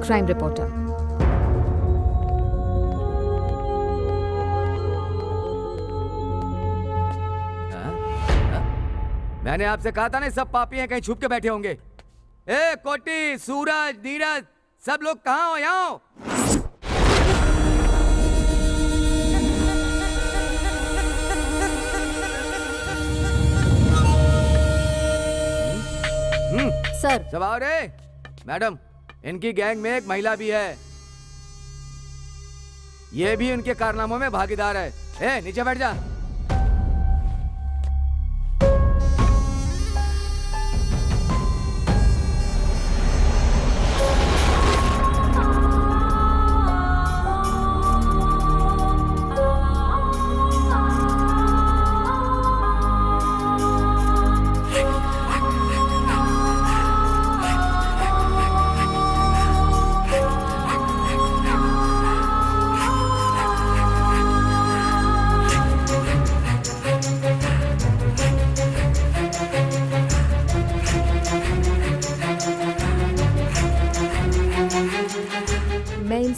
Crime reporter. मैंने आपसे कहा था ना, सब पापी हैं, कहीं छुप के बैठे होंगे। ए कोटी, सूरज, नीरज, सब लोग कहाँ हो? यहाँ हो। सर। सब आओ रे। मैडम, इनकी गैंग में एक महिला भी है, ये भी उनके कारनामों में भागीदार है। ए नीचे बैठ जा।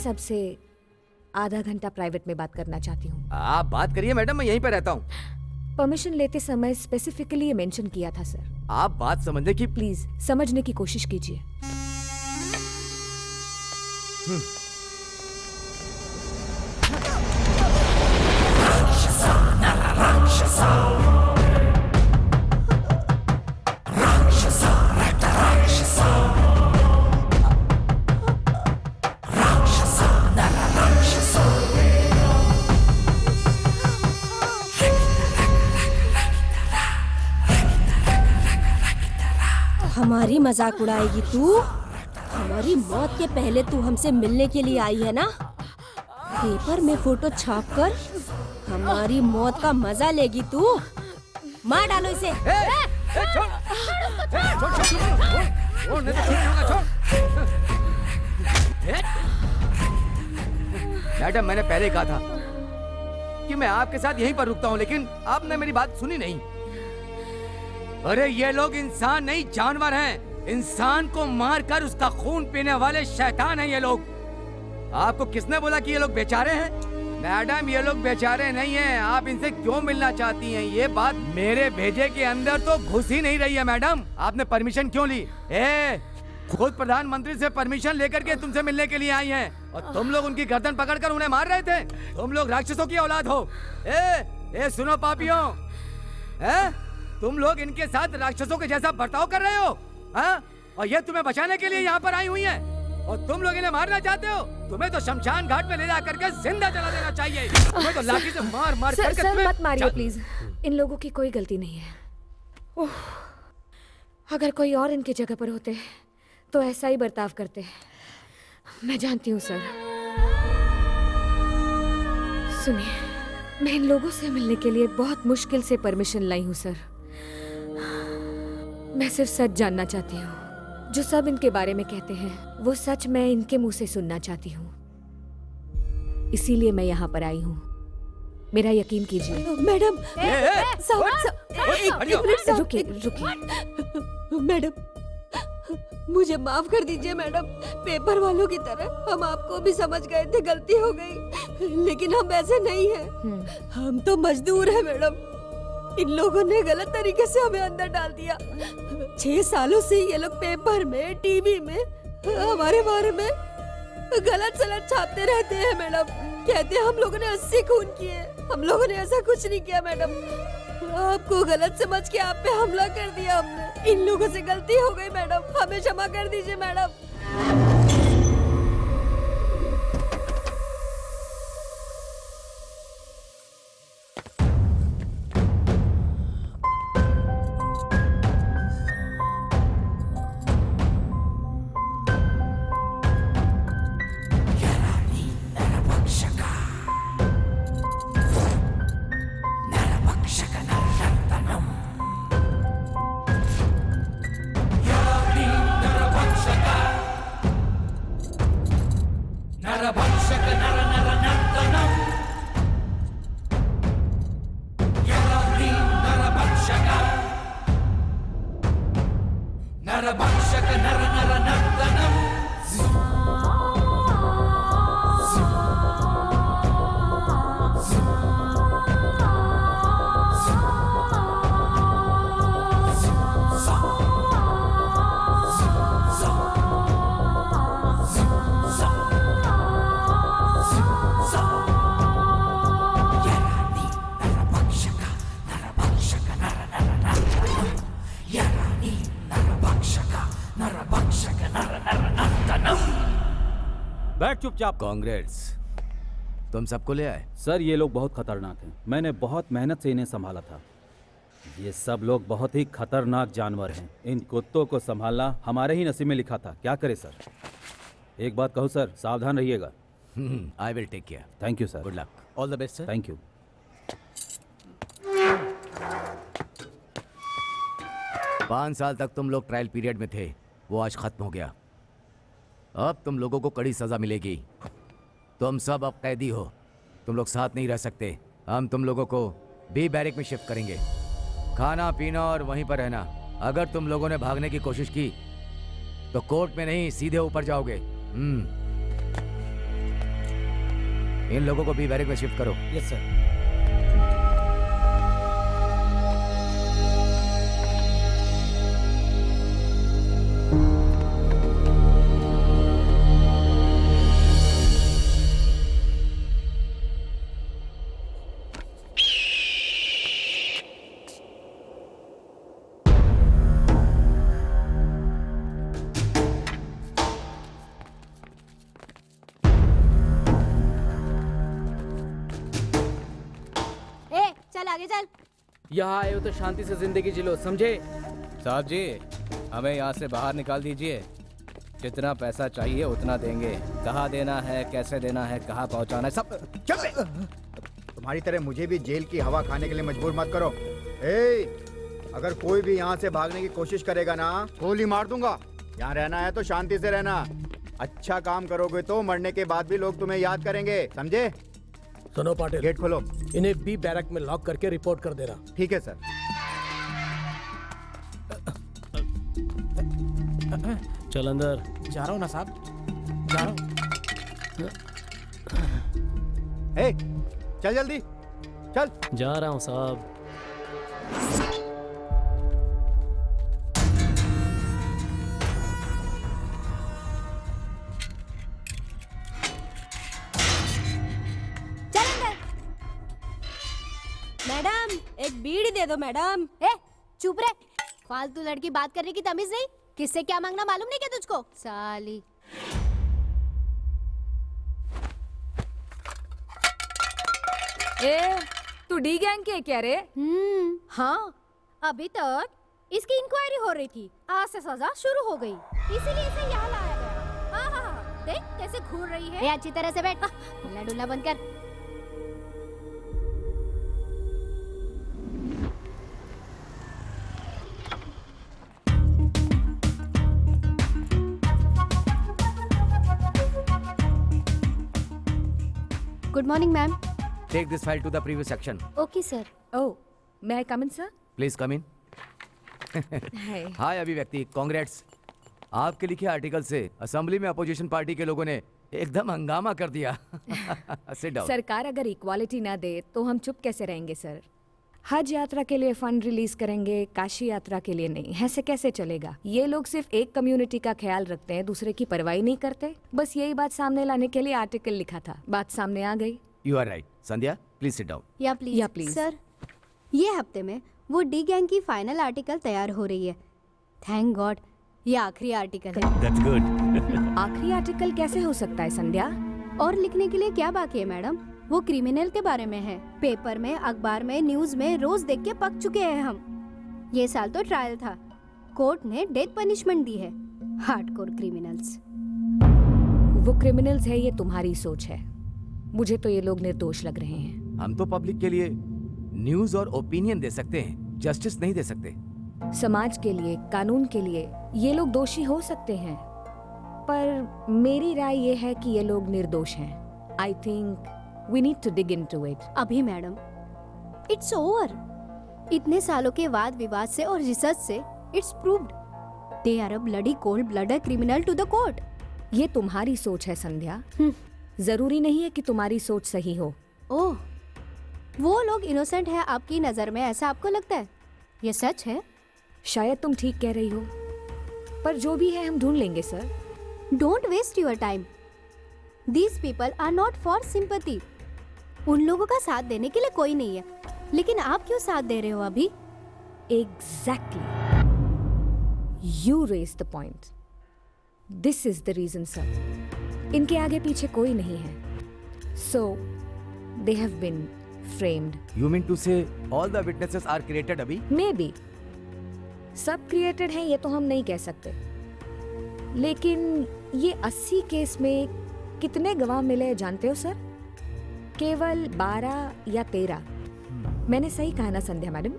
सबसे आधा घंटा प्राइवेट में बात करना चाहती हूँ। आप बात करिए मैडम, मैं यहीं पे रहता हूँ। परमिशन लेते समय स्पेसिफिकली ये मेंशन किया था सर। आप बात समझने की प्लीज समझने की कोशिश कीजिए। हमारी मजाक उड़ाएगी तू? हमारी मौत के पहले तू हमसे मिलने के लिए आई है ना? पेपर में फोटो छापकर हमारी मौत का मजा लेगी तू? मार डालो इसे। मैडम, मैंने पहले कहा था कि मैं आपके साथ यहीं पर रुकता हूँ, लेकिन आपने मेरी बात सुनी नहीं। अरे ये लोग इंसान नहीं, जानवर हैं। इंसान को मारकर उसका खून पीने वाले शैतान हैं ये लोग। आपको किसने बोला कि ये लोग बेचारे हैं? मैडम, ये लोग बेचारे नहीं हैं। आप इनसे क्यों मिलना चाहती हैं? ये बात मेरे भेजे के अंदर तो घुस ही नहीं रही है। मैडम, आपने परमिशन क्यों ली? खुद प्रधानमंत्री से परमिशन लेकर के तुमसे मिलने के लिए आई हैं, और तुम लोग उनकी गर्दन पकड़कर उन्हें मार रहे थे। तुम लोग राक्षसों की औलाद हो। सुनो पापियों, तुम लोग इनके साथ राक्षसों के जैसा बर्ताव कर रहे हो, हाँ? और ये तुम्हें बचाने के लिए यहाँ पर आई हुई है, और तुम लोग इन्हें मारना चाहते हो। तुम्हें तो शमशान घाट में ले जा करके जिंदा जला देना चाहिए। तुम्हें तो लाठी से मार मार करके। सर मत मारिए प्लीज, इन लोगों की कोई गलती नहीं है। अगर कोई और इनकी जगह पर होते तो ऐसा ही बर्ताव करते। मैं जानती हूँ सर। सुनिए, मैं इन लोगों से मिलने के लिए बहुत मुश्किल से परमिशन लाई हूँ सर। मैं सिर्फ सच जानना चाहती हूँ। जो सब इनके बारे में कहते हैं वो सच मैं इनके मुंह से सुनना चाहती हूँ। इसीलिए मैं यहाँ पर आई हूँ। मेरा यकीन कीजिए। मैडम, रुकिए रुकिए। मैडम, मुझे माफ कर दीजिए मैडम। पेपर वालों की तरह हम आपको भी समझ गए थे, गलती हो गई, लेकिन हम ऐसे नहीं हैं। हम तो मजदूर हैं मैडम। इन लोगों ने गलत तरीके से हमें अंदर डाल दिया। 6 सालों से ये लोग पेपर में, टीवी में हमारे बारे में गलत सलत छापते रहते हैं मैडम। कहते हैं हम लोगों ने 80 खून किए। हम लोगों ने ऐसा कुछ नहीं किया मैडम। आपको गलत समझ के आप पे हमला कर दिया हमने। इन लोगों से गलती हो गई मैडम, हमें क्षमा कर दीजिए मैडम। नरभक्षक नर नर नर्तनम। बैठ चुपचाप। कांग्रेस, तुम सबको ले आए? सर ये लोग बहुत खतरनाक हैं। मैंने बहुत मेहनत से इन्हें संभाला था। ये सब लोग बहुत ही खतरनाक जानवर हैं। इन कुत्तों को संभालना हमारे ही नसीब में लिखा था। क्या करे सर? एक बात कहूँ सर, सावधान रहिएगा। I will take care. Thank you sir. Good luck. All the best sir. Thank you. 5 साल तक तुम लोग ट्रायल पीरियड में थे, वो आज खत्म हो गया। अब तुम लोगों को कड़ी सजा मिलेगी। तुम सब अब कैदी हो। तुम लोग साथ नहीं रह सकते। हम तुम लोगों को बी बैरक में शिफ्ट करेंगे। खाना पीना और वहीं पर रहना। अगर तुम लोगों ने भागने की कोशिश की तो कोर्ट में नहीं, सीधे ऊपर जाओगे। इन लोगों को बी बैरक में शिफ्ट करो। Yes sir. चल आगे चल। यहाँ आए हो तो शांति से जिंदगी जिलो, समझे? साहब जी, हमें यहाँ से बाहर निकाल दीजिए। जितना पैसा चाहिए उतना देंगे। कहाँ देना है, कैसे देना है, कहाँ पहुँचाना है, सब। चुप! तुम्हारी तरह मुझे भी जेल की हवा खाने के लिए मजबूर मत करो। ए, अगर कोई भी यहाँ से भागने की कोशिश करेगा ना, गोली मार दूंगा। यहाँ रहना है तो शांति से रहना। अच्छा काम करोगे तो मरने के बाद भी लोग तुम्हें याद करेंगे, समझे? सुनो पाटिल, गेट खोलो। इन्हें बी बैरक में लॉक करके रिपोर्ट कर देना। ठीक है सर। चल अंदर। जा रहा हूँ ना साहब, जा रहा हूँ। ए, चल जल्दी चल। जा रहा हूँ साहब। मैडम एक बीड़ी दे दो मैडम। ए चुप रहे, फालतू लड़की बात करने की तमीज नहीं। किससे क्या मांगना मालूम नहीं क्या तुझको? साली। ए, तू डी गैंग के क्या रे? हाँ, अभी तक इसकी इंक्वायरी हो रही थी, आज से सजा शुरू हो गई, इसीलिए इसे यहाँ लाया गया। हाँ हाँ हाँ, देख कैसे घूर रही है। ए, अच्छी तरह से बैठ, हिलना डुलना बंद कर। Good morning ma'am. Take this file to the previous section. Okay sir. Oh, may I come in, sir? Please come in. Hi. Hi Abhivyakti, congrats. आपके लिखे आर्टिकल से असेंबली में अपोजिशन पार्टी के लोगों ने एकदम हंगामा कर दिया। Sit down. सरकार अगर इक्वालिटी ना दे तो हम चुप कैसे रहेंगे सर? हज यात्रा के लिए फंड रिलीज करेंगे, काशी यात्रा के लिए नहीं। ऐसे कैसे चलेगा? ये लोग सिर्फ एक कम्युनिटी का ख्याल रखते हैं, दूसरे की परवाही नहीं करते। बस यही बात सामने लाने के लिए आर्टिकल लिखा था, बात सामने आ गई। You are right. Sandhya, please sit down. या प्लीज सर, ये हफ्ते में वो डी गैंग की फाइनल आर्टिकल तैयार हो रही है। थैंक गॉड, ये आखिरी आर्टिकल है। That's good. आखिरी आर्टिकल कैसे हो सकता है संध्या? और लिखने के लिए क्या बाकी है मैडम? वो क्रिमिनल के बारे में है। पेपर में, अखबार में, न्यूज में रोज देख के पक चुके हैं हम। ये साल तो ट्रायल था, कोर्ट ने डेथ पनिशमेंट दी है। Hardcore criminals. वो क्रिमिनल्स है, ये तुम्हारी सोच है। मुझे तो ये लोग निर्दोष लग रहे हैं। हम तो पब्लिक के लिए न्यूज और ओपिनियन दे सकते हैं, जस्टिस नहीं दे सकते। समाज के लिए, कानून के लिए ये लोग दोषी हो सकते हैं, पर मेरी राय ये है कि ये लोग निर्दोष हैं। I think we need to dig into it. अभी मैडम, इट्स ओवर। इतने सालों के वाद विवाद से और रिसर्च से it's proved they are a bloody cold blooded criminal to the court. ये तुम्हारी सोच है संध्या, जरूरी नहीं है कि तुम्हारी सोच सही हो। ओह, वो लोग इनोसेंट है आपकी नजर में, ऐसा आपको लगता है? ये सच है? शायद तुम ठीक कह रही हो, पर जो भी है हम ढूंढ लेंगे sir. Don't waste your time. These people are not for sympathy. उन लोगों का साथ देने के लिए कोई नहीं है, लेकिन आप क्यों साथ दे रहे हो अभी? Exactly. You raised the point. This is the reason, sir. इनके आगे पीछे कोई नहीं है, so they have been framed. You mean to say all the witnesses are created अभी? मे बी सब क्रिएटेड हैं ये तो हम नहीं कह सकते, लेकिन ये 80 केस में कितने गवाह मिले जानते हो सर? केवल 12 या 13। मैंने सही कहा ना संध्या मैडम?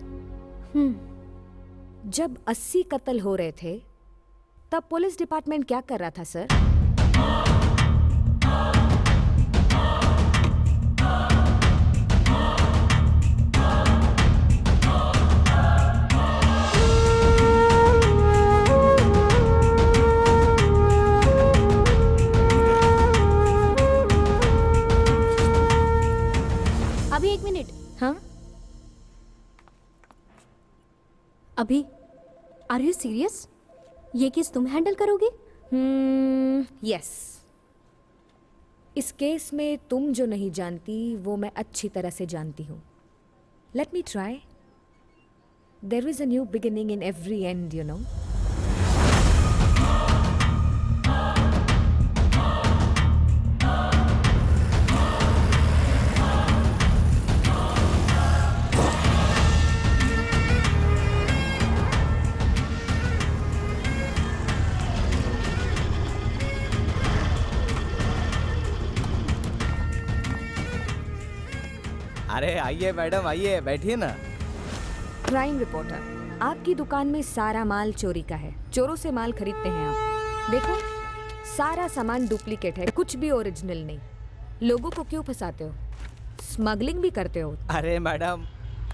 जब 80 कत्ल हो रहे थे तब पुलिस डिपार्टमेंट क्या कर रहा था सर? अभी 1 मिनट। हाँ, अभी आर यू सीरियस? ये केस तुम हैंडल करोगी? यस। इस केस में तुम जो नहीं जानती वो मैं अच्छी तरह से जानती हूँ। Let me try. There is a new beginning in every end, you know. अरे आइए मैडम, आइए बैठिए ना। क्राइम रिपोर्टर, आपकी दुकान में सारा माल चोरी का है। चोरों से माल खरीदते हैं आप। देखो, सारा सामान डुप्लीकेट है, कुछ भी ओरिजिनल नहीं। लोगों को क्यों फंसाते हो? स्मगलिंग भी करते हो? अरे मैडम,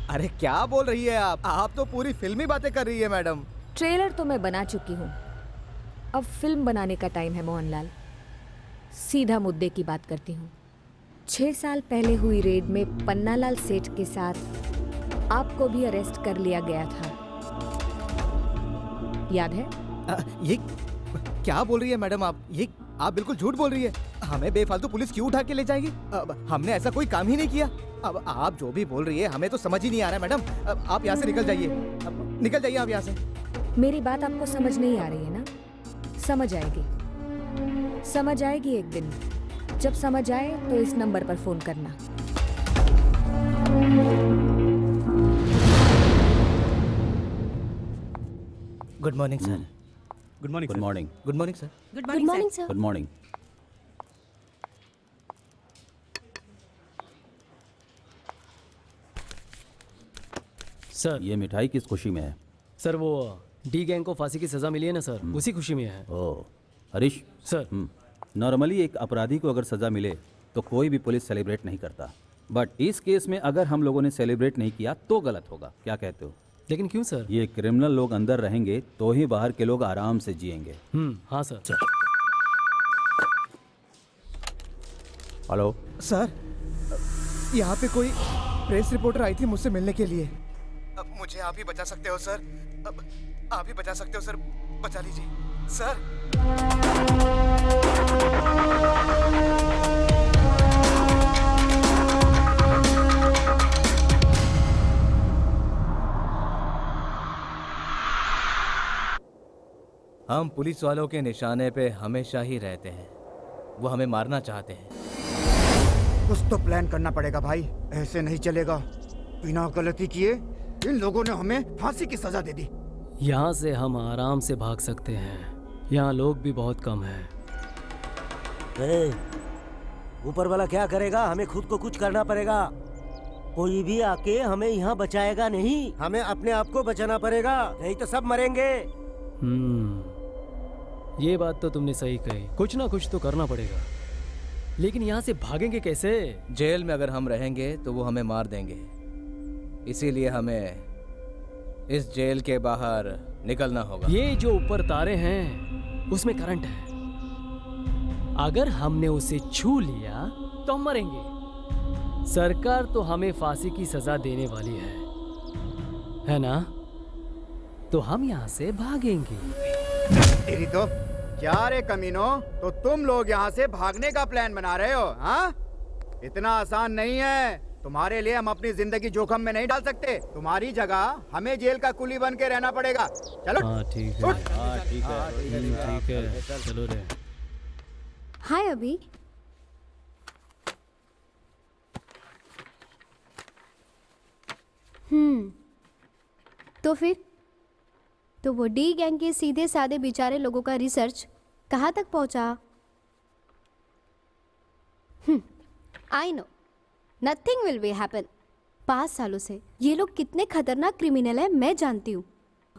अरे क्या बोल रही है आप तो पूरी फिल्मी बातें कर रही है मैडम। ट्रेलर तो मैं बना चुकी हूँ, अब फिल्म बनाने का टाइम है मोहनलाल। सीधा मुद्दे की बात करती हूँ। 6 साल पहले हुई रेड में पन्नालाल सेठ के साथ आपको भी अरेस्ट कर लिया गया था, याद है? ये क्या बोल रही है मैडम आप? ये आप बिल्कुल झूठ बोल रही है। हमें बेफालतू पुलिस क्यों उठा के ले जाएगी? अब हमने ऐसा कोई काम ही नहीं किया। अब आप जो भी बोल रही है हमें तो समझ ही नहीं आ रहा है मैडम। अब आप यहाँ से निकल जाइए, अब निकल जाइए आप यहाँ से। मेरी बात आपको समझ नहीं आ रही है ना? समझ आएगी, समझ आएगी एक दिन। जब समझ आए तो इस नंबर पर फोन करना। Good morning sir. Good morning. Good morning. Good morning sir. Good morning sir. Good morning. Sir, ये मिठाई किस खुशी में है? सर वो डी गैंग को फांसी की सजा मिली है ना सर, उसी खुशी में है। ओह हरीश सर, नॉर्मली एक अपराधी को अगर सजा मिले तो कोई भी पुलिस सेलिब्रेट नहीं करता, बट इस केस में अगर हम लोगों ने सेलिब्रेट नहीं किया तो गलत होगा। क्या कहते हो? लेकिन क्यों सर? ये क्रिमिनल लोग अंदर रहेंगे तो ही बाहर के लोग आराम से जिएंगे। हाँ सर। हेलो सर, यहाँ पे कोई प्रेस रिपोर्टर आई थी मुझसे मिलने के लिए। अब मुझे आप ही बचा सकते हो सर। अब आप ही बचा सकते हो सर, बचा लीजिए सर। हम पुलिस वालों के निशाने पे हमेशा ही रहते हैं। वो हमें मारना चाहते हैं। कुछ तो प्लान करना पड़ेगा भाई, ऐसे नहीं चलेगा। बिना गलती किए इन लोगों ने हमें फांसी की सजा दे दी। यहाँ से हम आराम से भाग सकते हैं, यहाँ लोग भी बहुत कम हैं। ऊपर वाला क्या करेगा? हमें खुद को कुछ करना पड़ेगा। कोई भी आके हमें यहाँ बचाएगा नहीं, हमें अपने आप को बचाना पड़ेगा, नहीं तो सब मरेंगे। ये बात तो तुमने सही कही। कुछ ना कुछ तो करना पड़ेगा, लेकिन यहाँ से भागेंगे कैसे? जेल में अगर हम रहेंगे तो वो हमें मार देंगे, इसीलिए हमें इस जेल के बाहर निकलना होगा। ये जो ऊपर तारे हैं उसमें करंट है, अगर हमने उसे छू लिया तो हम मरेंगे। सरकार तो हमें फांसी की सजा देने वाली है ना? तो हम यहाँ से भागेंगे। तेरी तो क्या रे कमीनो, तो तुम लोग यहाँ से भागने का प्लान बना रहे हो? हाँ, इतना आसान नहीं है। तुम्हारे लिए हम अपनी जिंदगी जोखिम में नहीं डाल सकते। तुम्हारी जगह हमें जेल का कुली बन के रहना पड़ेगा। चलो। हाँ ठीक है, हाँ ठीक है। ठीक है, चलो रे। हाय अभी। तो फिर तो वो डी गैंग के सीधे साधे बेचारे लोगों का रिसर्च कहाँ तक पहुंचा? I know nothing will be happen. 5 सालों से ये लोग कितने खतरनाक क्रिमिनल है मैं जानती हूँ।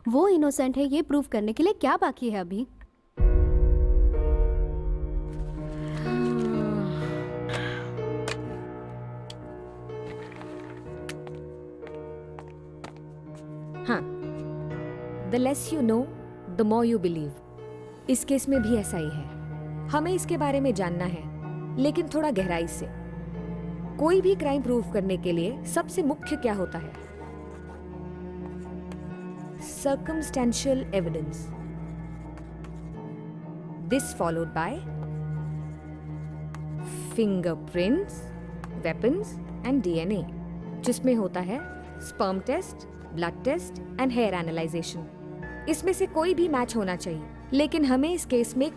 वो इनोसेंट है ये प्रूव करने के लिए क्या बाकी है अभी? हाँ, the less you know the more you believe. इस केस में भी ऐसा ही है। हमें इसके बारे में जानना है, लेकिन थोड़ा गहराई से। कोई भी क्राइम प्रूव करने के लिए सबसे मुख्य क्या होता है? Circumstantial evidence. This followed by fingerprints, weapons and DNA, जिसमें होता है sperm test, blood test and hair analysation. इसमें से कोई भी मैच होना चाहिए, लेकिन हमें इस केस में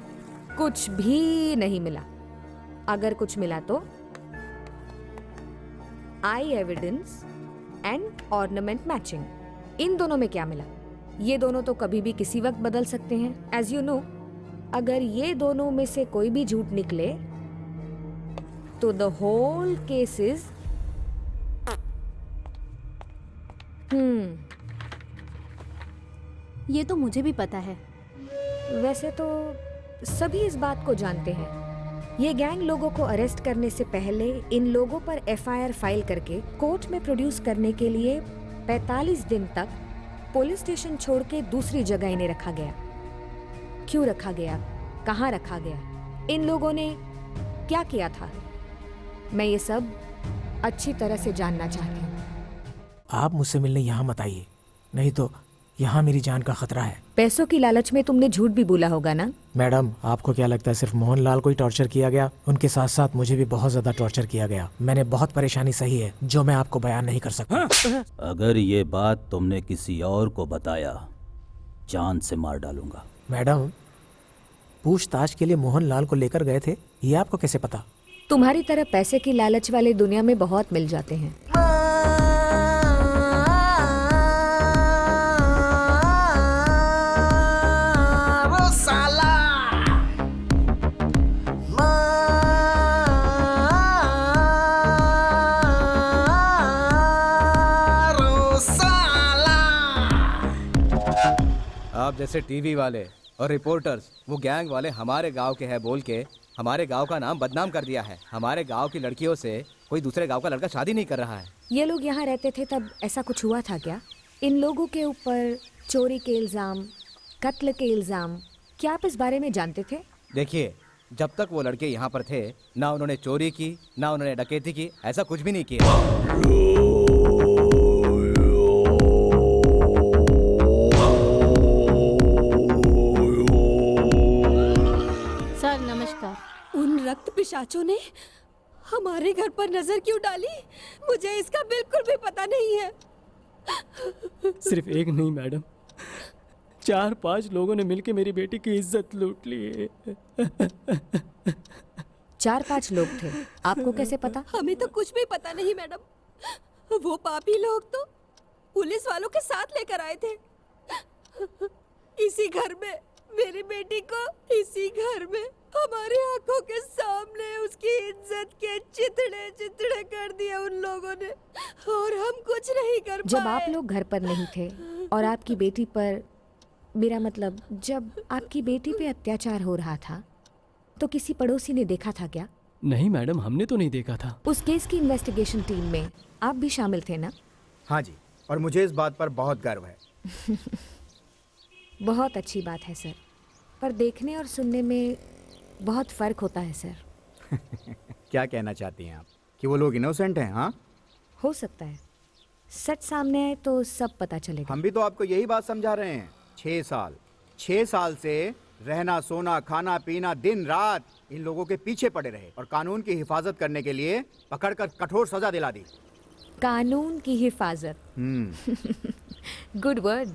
कुछ भी नहीं मिला। अगर कुछ मिला तो आई एविडेंस एंड ऑर्नामेंट मैचिंग। इन दोनों में क्या मिला? ये दोनों तो कभी भी किसी वक्त बदल सकते हैं, एज यू नो। अगर ये दोनों में से कोई भी झूठ निकले तो द होल केस इज ये तो मुझे भी पता है। वैसे तो सभी इस बात को जानते हैं। ये गैंग लोगों को अरेस्ट करने से पहले इन लोगों पर एफआईआर फाइल करके कोर्ट में प्रोड्यूस करने के लिए 45 दिन तक पुलिस स्टेशन छोड़ के दूसरी जगह इन्हें रखा गया। क्यों रखा गया? कहाँ रखा गया? इन लोगों ने क्या किया था? मैं ये सब अच्छी तरह से जानना चाहती हूँ। आप मुझसे मिलने यहाँ मत आइए, नहीं तो यहाँ मेरी जान का खतरा है। पैसों की लालच में तुमने झूठ भी बोला होगा ना? मैडम, आपको क्या लगता है सिर्फ मोहनलाल को ही टॉर्चर किया गया? उनके साथ साथ मुझे भी बहुत ज्यादा टॉर्चर किया गया। मैंने बहुत परेशानी सही है जो मैं आपको बयान नहीं कर सकता। अगर ये बात तुमने किसी और को बताया, जान से मार डालूंगा। मैडम, पूछताछ के लिए मोहनलाल को लेकर गए थे, ये आपको कैसे पता? तुम्हारी तरह पैसे की लालच वाले दुनिया में बहुत मिल जाते हैं। आप जैसे टीवी वाले और रिपोर्टर्स, वो गैंग वाले हमारे गांव के हैं बोल के हमारे गांव का नाम बदनाम कर दिया है। हमारे गांव की लड़कियों से कोई दूसरे गांव का लड़का शादी नहीं कर रहा है। ये लोग यहाँ रहते थे तब ऐसा कुछ हुआ था क्या? इन लोगों के ऊपर चोरी के इल्जाम, कत्ल के इल्जाम, क्या आप इस बारे में जानते थे? देखिए, जब तक वो लड़के यहाँ पर थे, ना उन्होंने चोरी की, ना उन्होंने डकैती की, ऐसा कुछ भी नहीं किया। सर नमस्कार। उन रक्त पिशाचों ने हमारे घर पर नजर क्यों डाली? मुझे इसका बिल्कुल भी पता नहीं है। सिर्फ एक नहीं मैडम, 4-5 लोगों ने मिलकर मेरी बेटी की इज्जत लूट ली है। 4-5 लोग थे, आपको कैसे पता? हमें तो कुछ भी पता नहीं मैडम। वो पापी लोग तो पुलिस वालों के साथ लेकर आए थे। इसी घर में मेरी बेटी को, इसी घर में हमारे आंखों के सामने उसकी इज्जत के चितड़े चितड़े कर दिए उन लोगों ने, और हम कुछ नहीं कर पाए। जब आप लोग घर पर नहीं थे और आपकी बेटी पर, मेरा मतलब जब आपकी बेटी पे अत्याचार हो रहा था, तो किसी पड़ोसी ने देखा था क्या? नहीं मैडम, हमने तो नहीं देखा था। उस केस की इन्वेस्टिगेशन टीम में आप भी शामिल थे ना? हाँ जी, और मुझे इस बात पर बहुत गर्व है। बहुत अच्छी बात है सर, पर देखने और सुनने में बहुत फर्क होता है सर। क्या कहना चाहती हैं आप कि वो लोग इनोसेंट हैं? हाँ, हो सकता है। सच सामने आए तो सब पता चलेगा। हम भी तो आपको यही बात समझा रहे हैं। 6 साल से रहना सोना खाना पीना दिन रात इन लोगों के पीछे पड़े रहे और कानून की हिफाजत करने के लिए पकड़कर कठोर सजा दिला दी। कानून की हिफाजत, गुड वर्ड।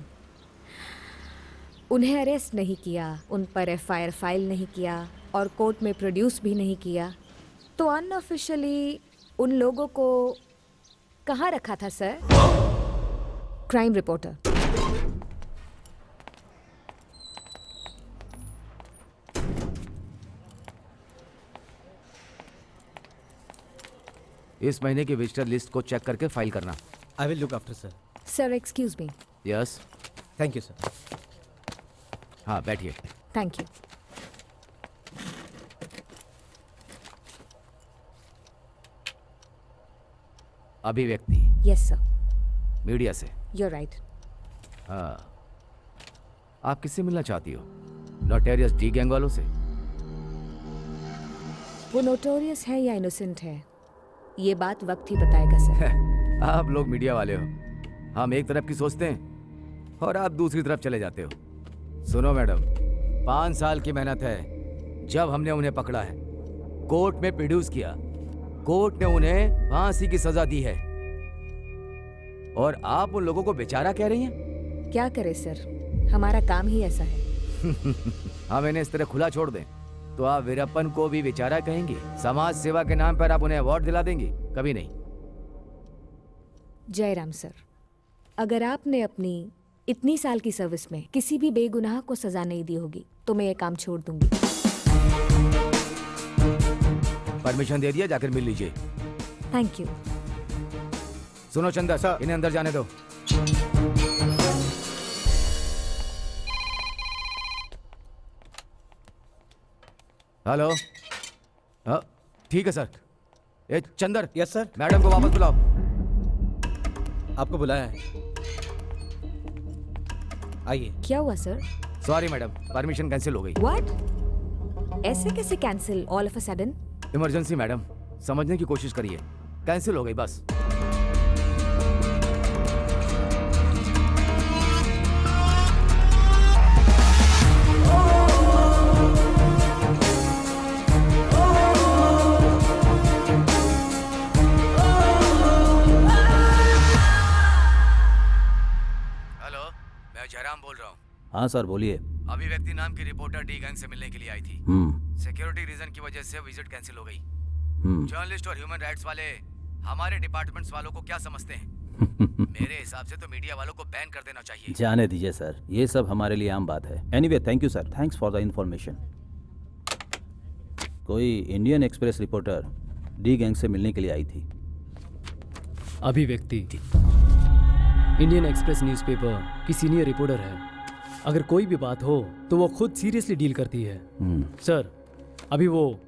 उन्हें अरेस्ट नहीं किया, उन पर एफआईआर फाइल नहीं किया और कोर्ट में प्रोड्यूस भी नहीं किया, तो अनऑफिशियली उन लोगों को कहाँ रखा था सर? Crime reporter. इस महीने की विजिटर लिस्ट को चेक करके फाइल करना। I will look after sir. Sir excuse me. Yes. Thank you sir. हाँ बैठिए। Thank you. Abhivyakti. Yes sir. Media से। You right. हाँ, आप किससे मिलना चाहती हो? नोटेरियस डी गैंग वालों से? वो नोटोरियस है या इनोसेंट है, ये बात वक्त ही बताएगा सर। आप लोग मीडिया वाले हो, हम एक तरफ की सोचते हैं और आप दूसरी तरफ चले जाते हो। सुनो मैडम, 5 साल की मेहनत है। जब हमने उन्हें पकड़ा है, कोर्ट में प्रोड्यूस किया, कोर्ट ने उन्हें फांसी की सजा दी है, और आप उन लोगों को बेचारा कह रही हैं? क्या करे सर, हमारा काम ही ऐसा है। हम इन्हें इस तरह खुला छोड़ दें तो आप वीरप्पन को भी बेचारा कहेंगे? समाज सेवा के नाम पर आप उन्हें अवार्ड दिला देंगे? कभी नहीं। जयराम सर, अगर आपने अपनी इतनी साल की सर्विस में किसी भी बेगुनाह को सजा नहीं दी होगी तो मैं ये काम छोड़ दूंगी। परमिशन दे दिया, जाकर मिल लीजिए। Thank you. सुनो चंदर सर, इन्हें अंदर जाने दो। हेलो। हाँ ठीक है सर। ए चंदर। Yes sir. मैडम को वापस बुलाओ। आपको बुलाया है, आइए। क्या हुआ sir? Sorry madam, permission cancel हो गई। व्हाट? ऐसे कैसे cancel all of a sudden? Emergency madam, समझने की कोशिश करिए। कैंसिल हो गई बस। जयराम बोल रहा हूँ। हाँ सर बोलिए। अभिव्यक्ति नाम की रिपोर्टर डी गैंग से मिलने के लिए आई थी। सिक्योरिटी रीजन की वजह से विजिट कैंसिल हो गई। जर्नलिस्ट और ह्यूमन राइट्स वाले हमारे डिपार्टमेंट्स वालों को क्या समझते हैं? मेरे हिसाब से तो मीडिया वालों को बैन कर देना चाहिए। जाने दीजिए सर, ये सब हमारे लिए आम बात है। Anyway thank you sir, thanks for the information. कोई Indian Express reporter D gang से मिलने के लिए आई थी। अभिव्यक्ति इंडियन एक्सप्रेस न्यूज़पेपर की सीनियर रिपोर्टर है। अगर कोई भी बात हो तो वो खुद सीरियसली डील करती है। सर, अभी वो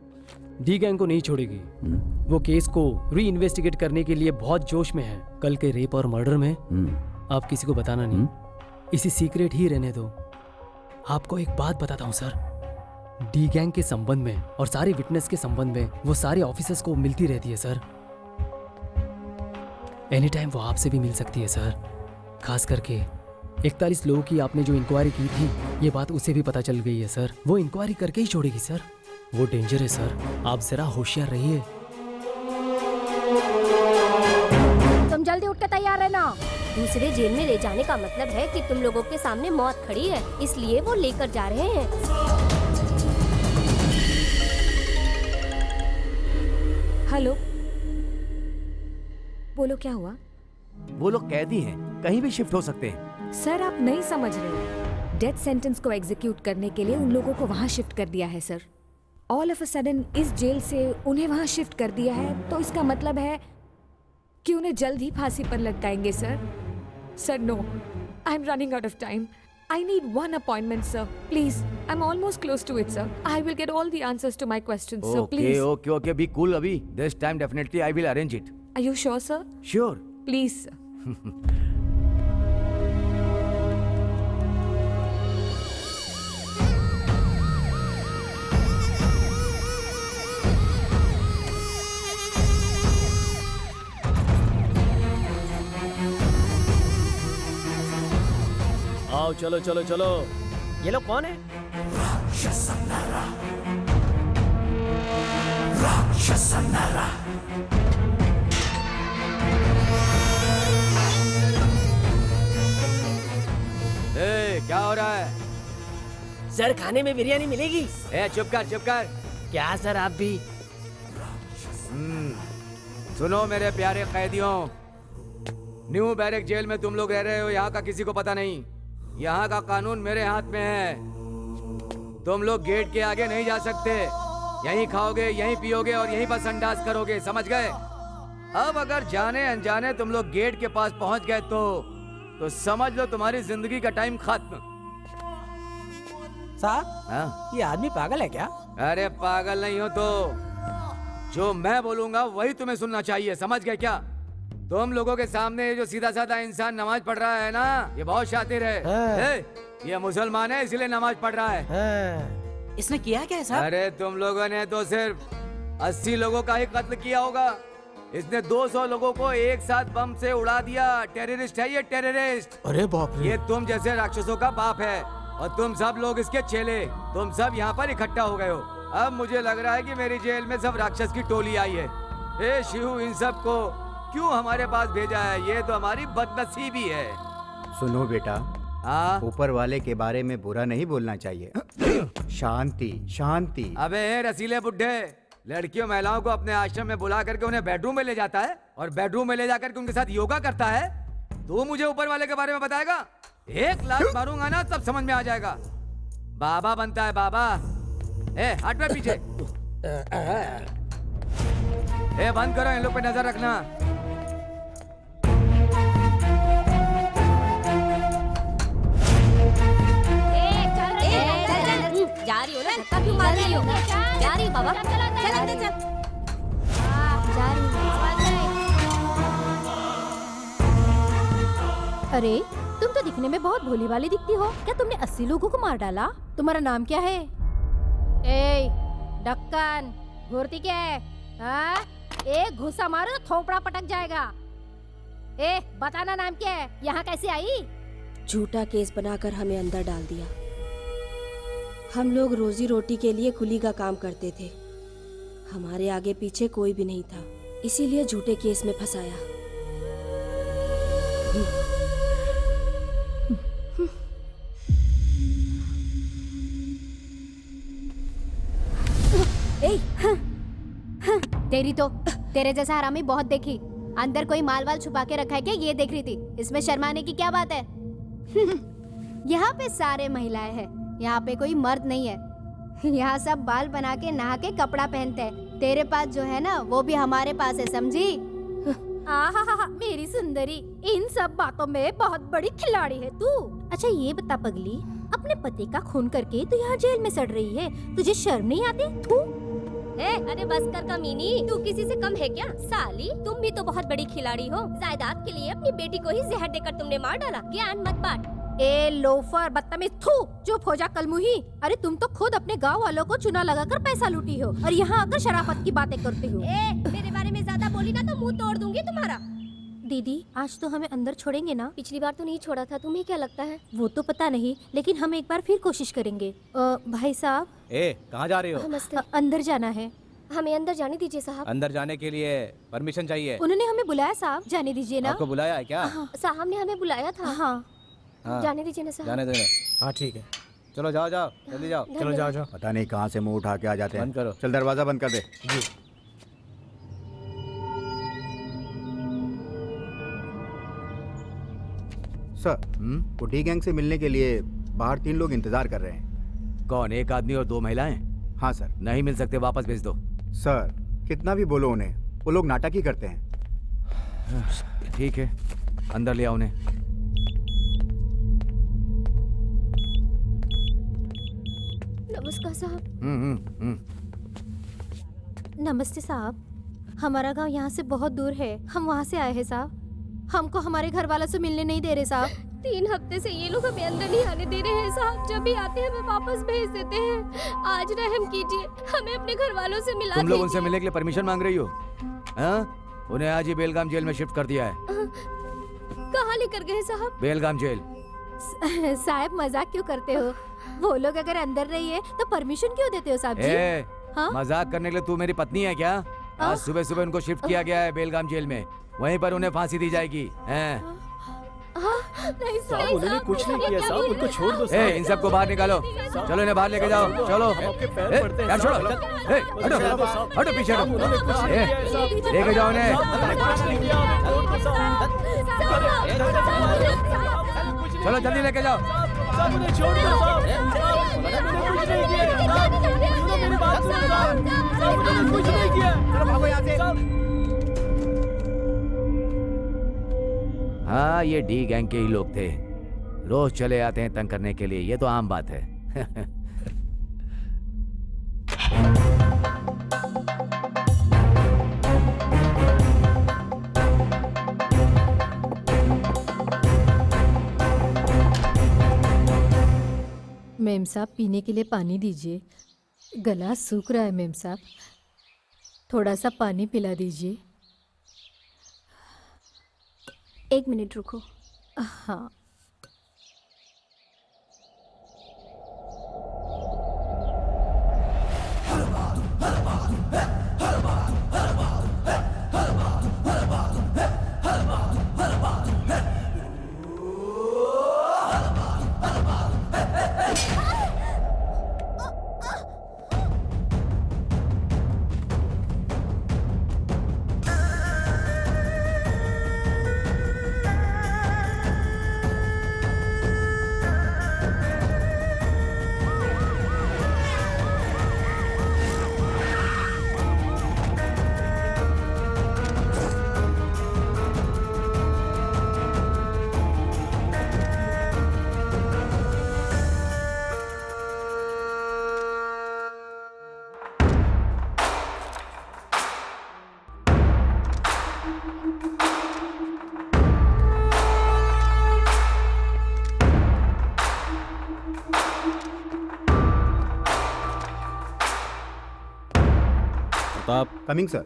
डी गैंग को नहीं छोड़ेगी। वो केस को री इन्वेस्टिगेट करने के लिए बहुत जोश में है। कल के रेप और मर्डर में आप किसी को बताना नहीं, इसी सीक्रेट ही रहने दो। आपको एक बात बताता हूँ सर, डी गैंग के संबंध में और सारे विटनेस के संबंध में वो सारे ऑफिसर्स को मिलती रहती है सर। एनी टाइम वो आपसे भी मिल सकती है सर। खास करके 41 लोगों की आपने जो इंक्वायरी की थी, ये बात उसे भी पता चल गई है सर। वो इंक्वायरी करके ही छोड़ेगी सर। वो डेंजर है सर, आप जरा होशियार रहिए। तुम जल्दी उठ के तैयार रहना। दूसरे जेल में ले जाने का मतलब है कि तुम लोगों के सामने मौत खड़ी है, इसलिए वो लेकर जा रहे हैं। हेलो, बोलो क्या हुआ? वो लोग कैदी हैं, कहीं भी शिफ्ट हो सकते हैं। सर आप नहीं समझ रहे। डेथ सेंटेंस को एग्जीक्यूट करने के लिए उन लोगों को वहां शिफ्ट कर दिया है sir. All of a sudden इस जेल से उन्हें वहां शिफ्ट कर दिया है, तो इसका मतलब है कि उन्हें जल्द ही फांसी पर लटकाएंगे sir. Sir no, I am running out of time. I need one appointment, sir. Please, I'm almost close to it, sir. I will get all the answers to my questions, sir. Please. Okay. Be cool, Abhi. This time definitely I will arrange it. Are you sure, sir? Sure. Please, sir. आओ चलो चलो चलो। ये लोग कौन है? क्या हो रहा है? सर खाने में बिरयानी मिलेगी? ए चुप कर। क्या सर आप भी? सुनो मेरे प्यारे कैदियों, न्यू बैरक जेल में तुम लोग रह रहे हो, यहाँ का किसी को पता नहीं। यहाँ का कानून मेरे हाथ में है। तुम लोग गेट के आगे नहीं जा सकते। यहीं खाओगे, यहीं पियोगे और यहीं पर संडास करोगे, समझ गए? अब अगर जाने अनजाने तुम लोग गेट के पास पहुंच गए तो समझ लो तुम्हारी जिंदगी का टाइम खत्म। साहब, हाँ? ये आदमी पागल है क्या? अरे पागल नहीं हो तो जो मैं बोलूंगा वही तुम्हें सुनना चाहिए, समझ गए क्या? तुम लोगों के सामने ये जो सीधा साधा इंसान नमाज पढ़ रहा है ना, ये बहुत शातिर है। ये मुसलमान है इसलिए नमाज पढ़ रहा है। इसने किया क्या है साहब? अरे तुम लोगों ने तो सिर्फ 80 लोगों का ही कत्ल किया होगा। इसने 200 लोगों को एक साथ बम से उड़ा दिया। टेररिस्ट है ये, टेररिस्ट। अरे बाप रे। ये तुम जैसे राक्षसों का बाप है और तुम सब लोग इसके चेले। तुम सब यहाँ पर इकट्ठा हो गए हो। अब मुझे लग रहा है कि मेरी जेल में सब राक्षस की टोली आई है। हे शिव, इन सब को क्यों हमारे पास भेजा है? ये तो हमारी बदनसीबी है। सुनो बेटा, हाँ? ऊपर वाले के बारे में बुरा नहीं बोलना चाहिए। शांति शांति। अबे रसीले बुड्ढे, लड़कियों महिलाओं को अपने आश्रम में बुला करके उन्हें बेडरूम में ले जाता है और बेडरूम में ले जाकर के उनके साथ योगा करता है। तू मुझे ऊपर वाले के बारे में बताएगा? 1 लाख मारूंगा ना तब समझ में आ जाएगा। बाबा बनता है बाबा। ए हट में पीछे। ए बंद करो, इन लोग पे नजर रखना। जा रही हो ना? धक्का क्यों मार रही हो? जा रही हो बाबा? चल अंदर चल। जा रही हूँ। अरे तुम तो दिखने में बहुत भोली भाली दिखती हो। क्या तुमने 80 लोगों को मार डाला? तुम्हारा नाम क्या है? ए ढक्कन, घूरती क्या है? हाँ? एक घुसा मारो तो थोपड़ा पटक जाएगा। ए बताना नाम क्या है? यहाँ कैसे आई? झूठा केस बनाकर हमें अंदर डाल दिया। हम लोग रोजी रोटी के लिए कुली का काम करते थे। हमारे आगे पीछे कोई भी नहीं था, इसीलिए झूठे केस में फंसाया। तेरी तो तेरे जैसा हरामी बहुत देखी। अंदर कोई माल वाल छुपा के रखा है क्या? ये देख रही थी। इसमें शर्माने की क्या बात है? यहाँ पे सारे महिलाएं हैं, यहाँ पे कोई मर्द नहीं है। यहाँ सब बाल बना के नहा के कपड़ा पहनते हैं। तेरे पास जो है ना वो भी हमारे पास है, समझी? आहा मेरी सुंदरी, इन सब बातों में बहुत बड़ी खिलाड़ी है तू। अच्छा ये बता पगली, अपने पति का खून करके तू यहाँ जेल में सड़ रही है, तुझे शर्म नहीं आती? तू अरे बस कर कमीनी, तू किसी से कम है क्या? साली तुम भी तो बहुत बड़ी खिलाड़ी हो। जायदाद के लिए अपनी बेटी को ही जहर देकर तुमने मार डाला। ज्ञान मत बांट। ए लोफर, बदतमीज, थू, चुप हो जा कलमुही। अरे तुम तो खुद अपने गांव वालों को चुना लगाकर पैसा लूटी हो और यहाँ आकर शराफत की बातें करती हो। मेरे बारे में ज्यादा बोली ना तो मुंह तोड़ दूंगी तुम्हारा। दीदी आज तो हमें अंदर छोड़ेंगे ना? पिछली बार तो नहीं छोड़ा था, तुम्हें क्या लगता है? वो तो पता नहीं, लेकिन हम एक बार फिर कोशिश करेंगे। भाई साहब। कहाँ जा रही हो? अंदर जाना है। हमें अंदर जाने दीजिए साहब। अंदर जाने के लिए परमिशन चाहिए। उन्होंने हमें बुलाया साहब, जाने दीजिए ना। आपको बुलाया है क्या? साहब ने हमें बुलाया था। हाँ। जाने दीजिए ना साहब। जाने दो। हाँ ठीक है, चलो जाओ जाओ, जल्दी जाओ। चलो जाओ जाओ। पता नहीं कहाँ से मुंह उठा के आ जाते हैं। बंद करो। चल दरवाजा बंद कर दे। जी। सर, पुटी गैंग से मिलने के लिए बाहर 3 लोग इंतजार कर रहे हैं। कौन? 1 आदमी और 2 महिलाएं? हाँ सर। नहीं मिल सकते, वापस भेज दो। सर कितना भी बोलो उन्हें, वो लोग नाटक ही करते हैं। ठीक है, अंदर ले आओ उन्हें। नमस्कार साहब। नमस्ते साहब, हमारा गांव यहाँ से बहुत दूर है, हम वहाँ से आए हैं साहब। हमको हमारे घर वालों से मिलने नहीं दे रहे साहब। 3 हफ्ते से ये लोग हमें अंदर नहीं आने दे रहे हैं साहब। जब भी आते हैं हमें वापस भेज देते हैं। आज रहम कीजिए, हमें अपने घर वालों से मिला तुम लोग दीजिए। उनसे मिलने के लिए परमिशन मांग रही हो? हाँ? उन्हें आज ही बेलगाम जेल में शिफ्ट कर दिया है। कहाँ लेकर गए साहब? बेलगाम जेल। साहब मजाक क्यों करते हो? वो लोग अगर अंदर नहीं है तो परमिशन क्यों देते हो साहब जी? हाँ? मजाक करने के लिए तू मेरी पत्नी है क्या? आज सुबह सुबह उनको शिफ्ट किया गया है बेलगाम जेल में, वहीं पर उन्हें फांसी दी जाएगी। नहीं साहब उन्होंने कुछ नहीं किया साहब, उनको छोड़ दो साहब। इन सबको बाहर निकालो, चलो इन्हें बाहर लेके जाओ, चलो। आपके पैर पड़ते हैं यार छोड़ो, साहब। हटो हटो पीछे हटो, लेके जाओ इन्हें। चलो जल्दी लेके जाओ। साहब उन्हें छोड़ दो साहब, उन्होंने कुछ नहीं किया साहब, मेरी बात सुनो साहब, उन्होंने कुछ नहीं किया। चलो भागो यहाँ से। हाँ, ये डी गैंग के ही लोग थे, रोज चले आते हैं तंग करने के लिए, ये तो आम बात है। मेम साहब पीने के लिए पानी दीजिए, गला सूख रहा है मेम साहब, थोड़ा सा पानी पिला दीजिए। 1 मिनट रुको। हाँ प्रताप। Coming sir.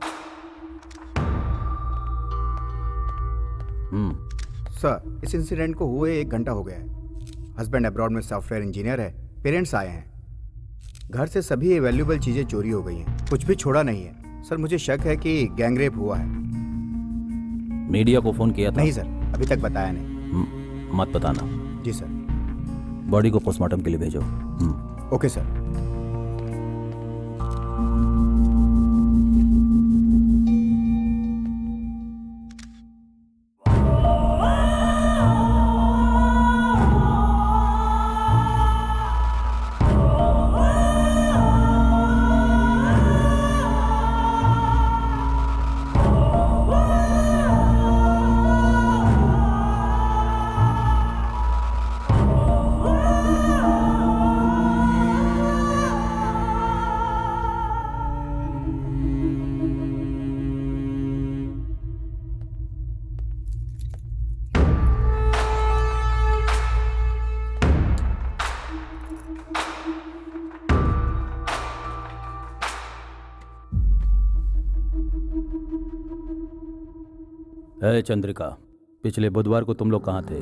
सर, इस इंसिडेंट को हुए 1 घंटा हो गया है। हस्बैंड अब्रॉड में सॉफ्टवेयर इंजीनियर है, पेरेंट्स आए हैं, घर से सभी वैल्यूएबल चीजें चोरी हो गई हैं, कुछ भी छोड़ा नहीं है। सर मुझे शक है कि गैंगरेप हुआ है। मीडिया को फोन किया था? नहीं सर, अभी तक बताया नहीं। मत बताना। जी सर। बॉडी को पोस्टमार्टम के लिए भेजो। Okay sir. चंद्रिका, पिछले बुधवार को तुम लोग कहाँ थे?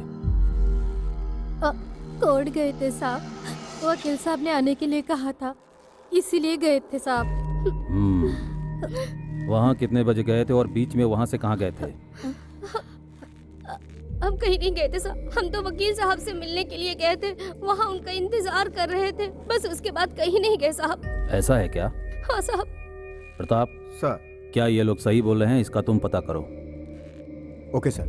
कोर्ट गए थे साहब, वकील साहब ने आने के लिए कहा था, इसीलिए गए थे साहब। वहाँ कितने बजे गए थे और बीच में वहाँ से कहाँ गए थे? हम कहीं नहीं गए थे साहब, हम तो वकील साहब से मिलने के लिए गए थे, वहाँ उनका इंतजार कर रहे थे, बस उसके बाद कहीं नहीं गए साहब। ऐसा है क्या? हाँ साहब। प्रताप सर, क्या ये लोग सही बोल रहे हैं? इसका तुम पता करो। Okay sir.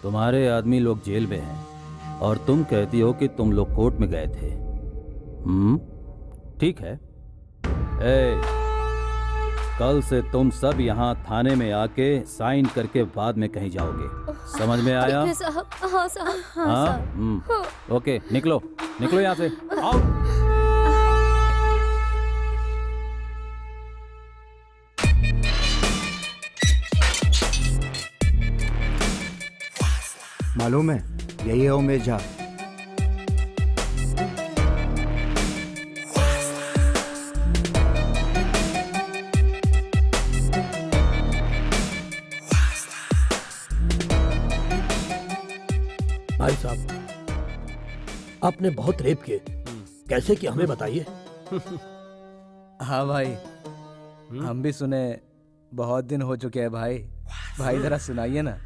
तुम्हारे आदमी लोग जेल में हैं और तुम कहती हो कि तुम लोग कोर्ट में गए थे। ठीक है। कल से तुम सब यहाँ थाने में आके साइन करके बाद में कहीं जाओगे, समझ में आया? साहब। हाँ साहब। हाँ। ओके, निकलो निकलो यहाँ से, आओ। मालूम है, यही है उमेश झा। भाई साहब, आपने बहुत रेप किए, कैसे किया हमें बताइए। हाँ भाई, हम भी सुने, बहुत दिन हो चुके हैं भाई। भाई जरा सुनाइए ना,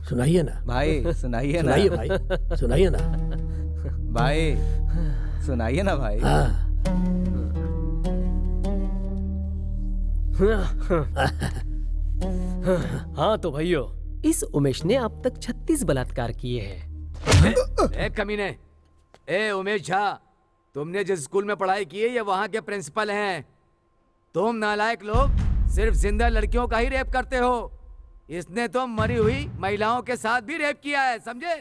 सुनाइए ना भाई सुनाइए ना, सुनाइए भाई, सुनाइए ना। भाई सुनाइए ना भाई। हाँ हाँ तो भाइयों, इस उमेश ने अब तक 36 बलात्कार किए हैं। ए कमीने, ए उमेश झा, तुमने जिस स्कूल में पढ़ाई की है ये वहां के प्रिंसिपल हैं। तुम नालायक लोग सिर्फ जिंदा लड़कियों का ही रेप करते हो। इसने तो मरी हुई महिलाओं के साथ भी रेप किया है, समझे?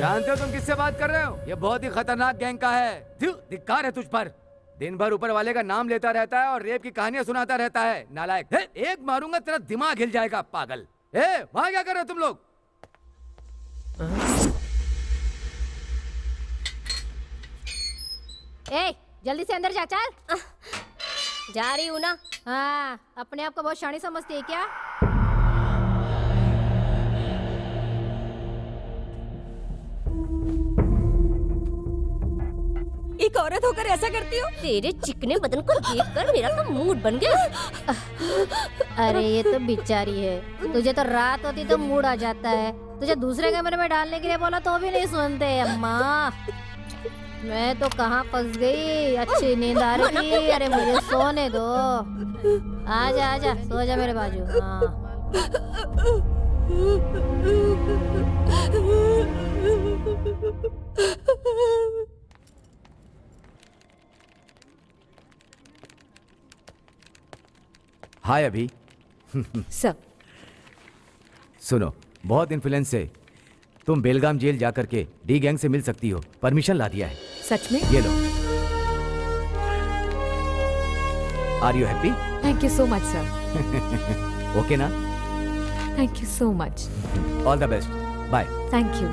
जानते हो तुम किससे बात कर रहे हो? ये बहुत ही खतरनाक गैंग का है। धिक्कार है तुझ पर। दिन भर ऊपर वाले का नाम लेता रहता है और रेप की कहानियां सुनाता रहता है, नालायक। एक मारूंगा तेरा दिमाग हिल जाएगा, पागल। वहां क्या कर रहे हो तुम लोग? जल्दी से अंदर जा, चल। जा रही हूँ ना। हाँ, अपने आप को बहुत शानी समझती है क्या? एक औरत होकर ऐसा करती हो? तेरे चिकने बदन को देखकर मेरा तो मूड बन गया। अरे ये तो बेचारी है, तुझे तो रात होती तो मूड आ जाता है। तुझे दूसरे कमरे में डालने के लिए बोला तो भी नहीं सुनते। अम्मा, मैं तो कहाँ फंस गई। अच्छी नींद आ रही थी। अरे मुझे सोने दो। आजा आजा, सो जा मेरे बाजू। हाँ। हाय अभी। सर, सुनो, बहुत इन्फ्लुएंस से तुम बेलगाम जेल जाकर के डी गैंग से मिल सकती हो। परमिशन ला दिया है। सच में? ये लो। Are you happy? Thank you so much sir. Okay ना? Thank you so much. All the best. Bye. Thank you.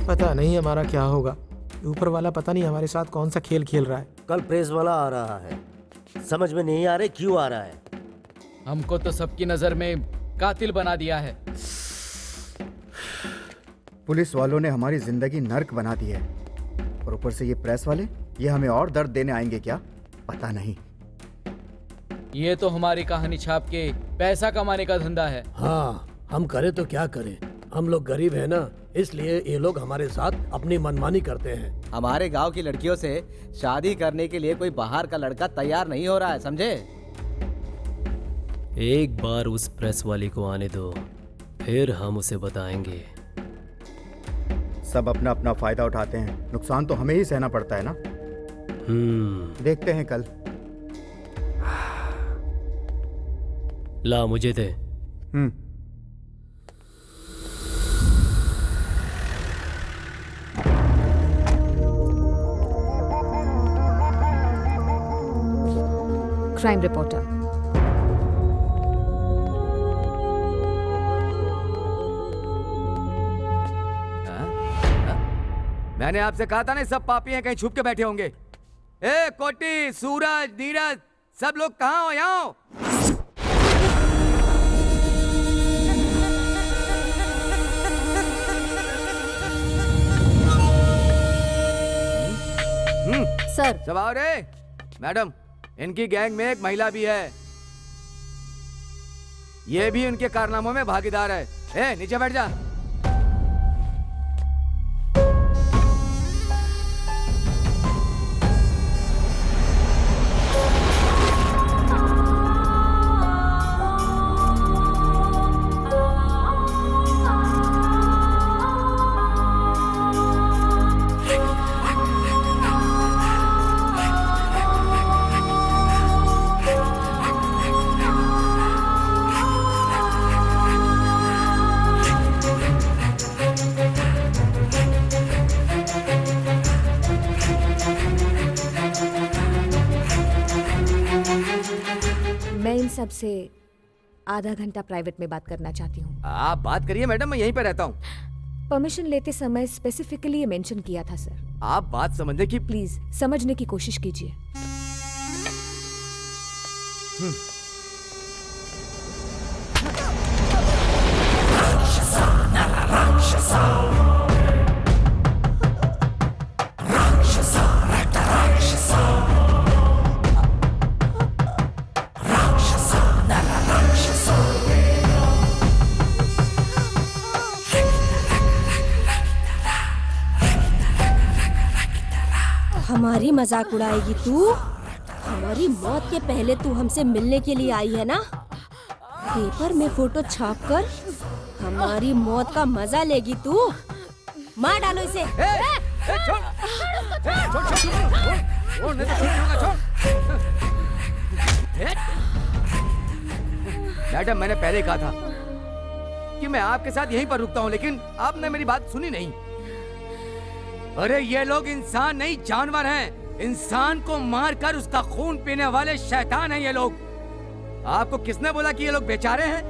पता नहीं हमारा क्या होगा। ऊपर वाला पता नहीं हमारे साथ कौन सा खेल खेल रहा है। कल प्रेस वाला आ रहा है, समझ में नहीं आ रहा क्यों आ रहा है। हमको तो सबकी नजर में कातिल बना दिया है। पुलिस वालों ने हमारी जिंदगी नर्क बना दी है और ऊपर से ये प्रेस वाले, ये हमें और दर्द देने आएंगे क्या, पता नहीं। ये तो हमारी कहानी छाप के पैसा कमाने का धंधा है। हाँ, हम करें तो क्या करें, हम लोग गरीब हैं ना, इसलिए ये लोग हमारे साथ अपनी मनमानी करते हैं। हमारे गांव की लड़कियों से शादी करने के लिए कोई बाहर का लड़का तैयार नहीं हो रहा है, समझे? एक बार उस प्रेस वाली को आने दो, फिर हम उसे बताएंगे। सब अपना अपना फायदा उठाते हैं, नुकसान तो हमें ही सहना पड़ता है ना। देखते हैं कल। ला मुझे दे। Crime reporter. मैंने आपसे कहा था ना, सब पापी हैं, कहीं छुप के बैठे होंगे। कोटी, सूरज, नीरज, सब लोग कहाँ हो? यहाँ हो। सर। सब आओ रे। मैडम, इनकी गैंग में एक महिला भी है। ये भी उनके कारनामों में भागीदार है। नीचे बैठ जा। सबसे आधा घंटा प्राइवेट में बात करना चाहती हूँ। आप बात करिए मैडम, मैं यहीं पे रहता हूँ। परमिशन लेते समय स्पेसिफिकली ये मेंशन किया था सर। आप बात समझने की प्लीज समझने की कोशिश कीजिए। हमारी मजाक उड़ाएगी तू? हमारी मौत के पहले तू हमसे मिलने के लिए आई है ना? पेपर में फोटो छापकर हमारी मौत का मजा लेगी तू? मार डालो इसे। मैडम, मैंने पहले कहा था कि मैं आपके साथ यहीं पर रुकता हूँ, लेकिन आपने मेरी बात सुनी नहीं। अरे ये लोग इंसान नहीं जानवर हैं। इंसान को मारकर उसका खून पीने वाले शैतान हैं ये लोग। आपको किसने बोला कि ये लोग बेचारे हैं?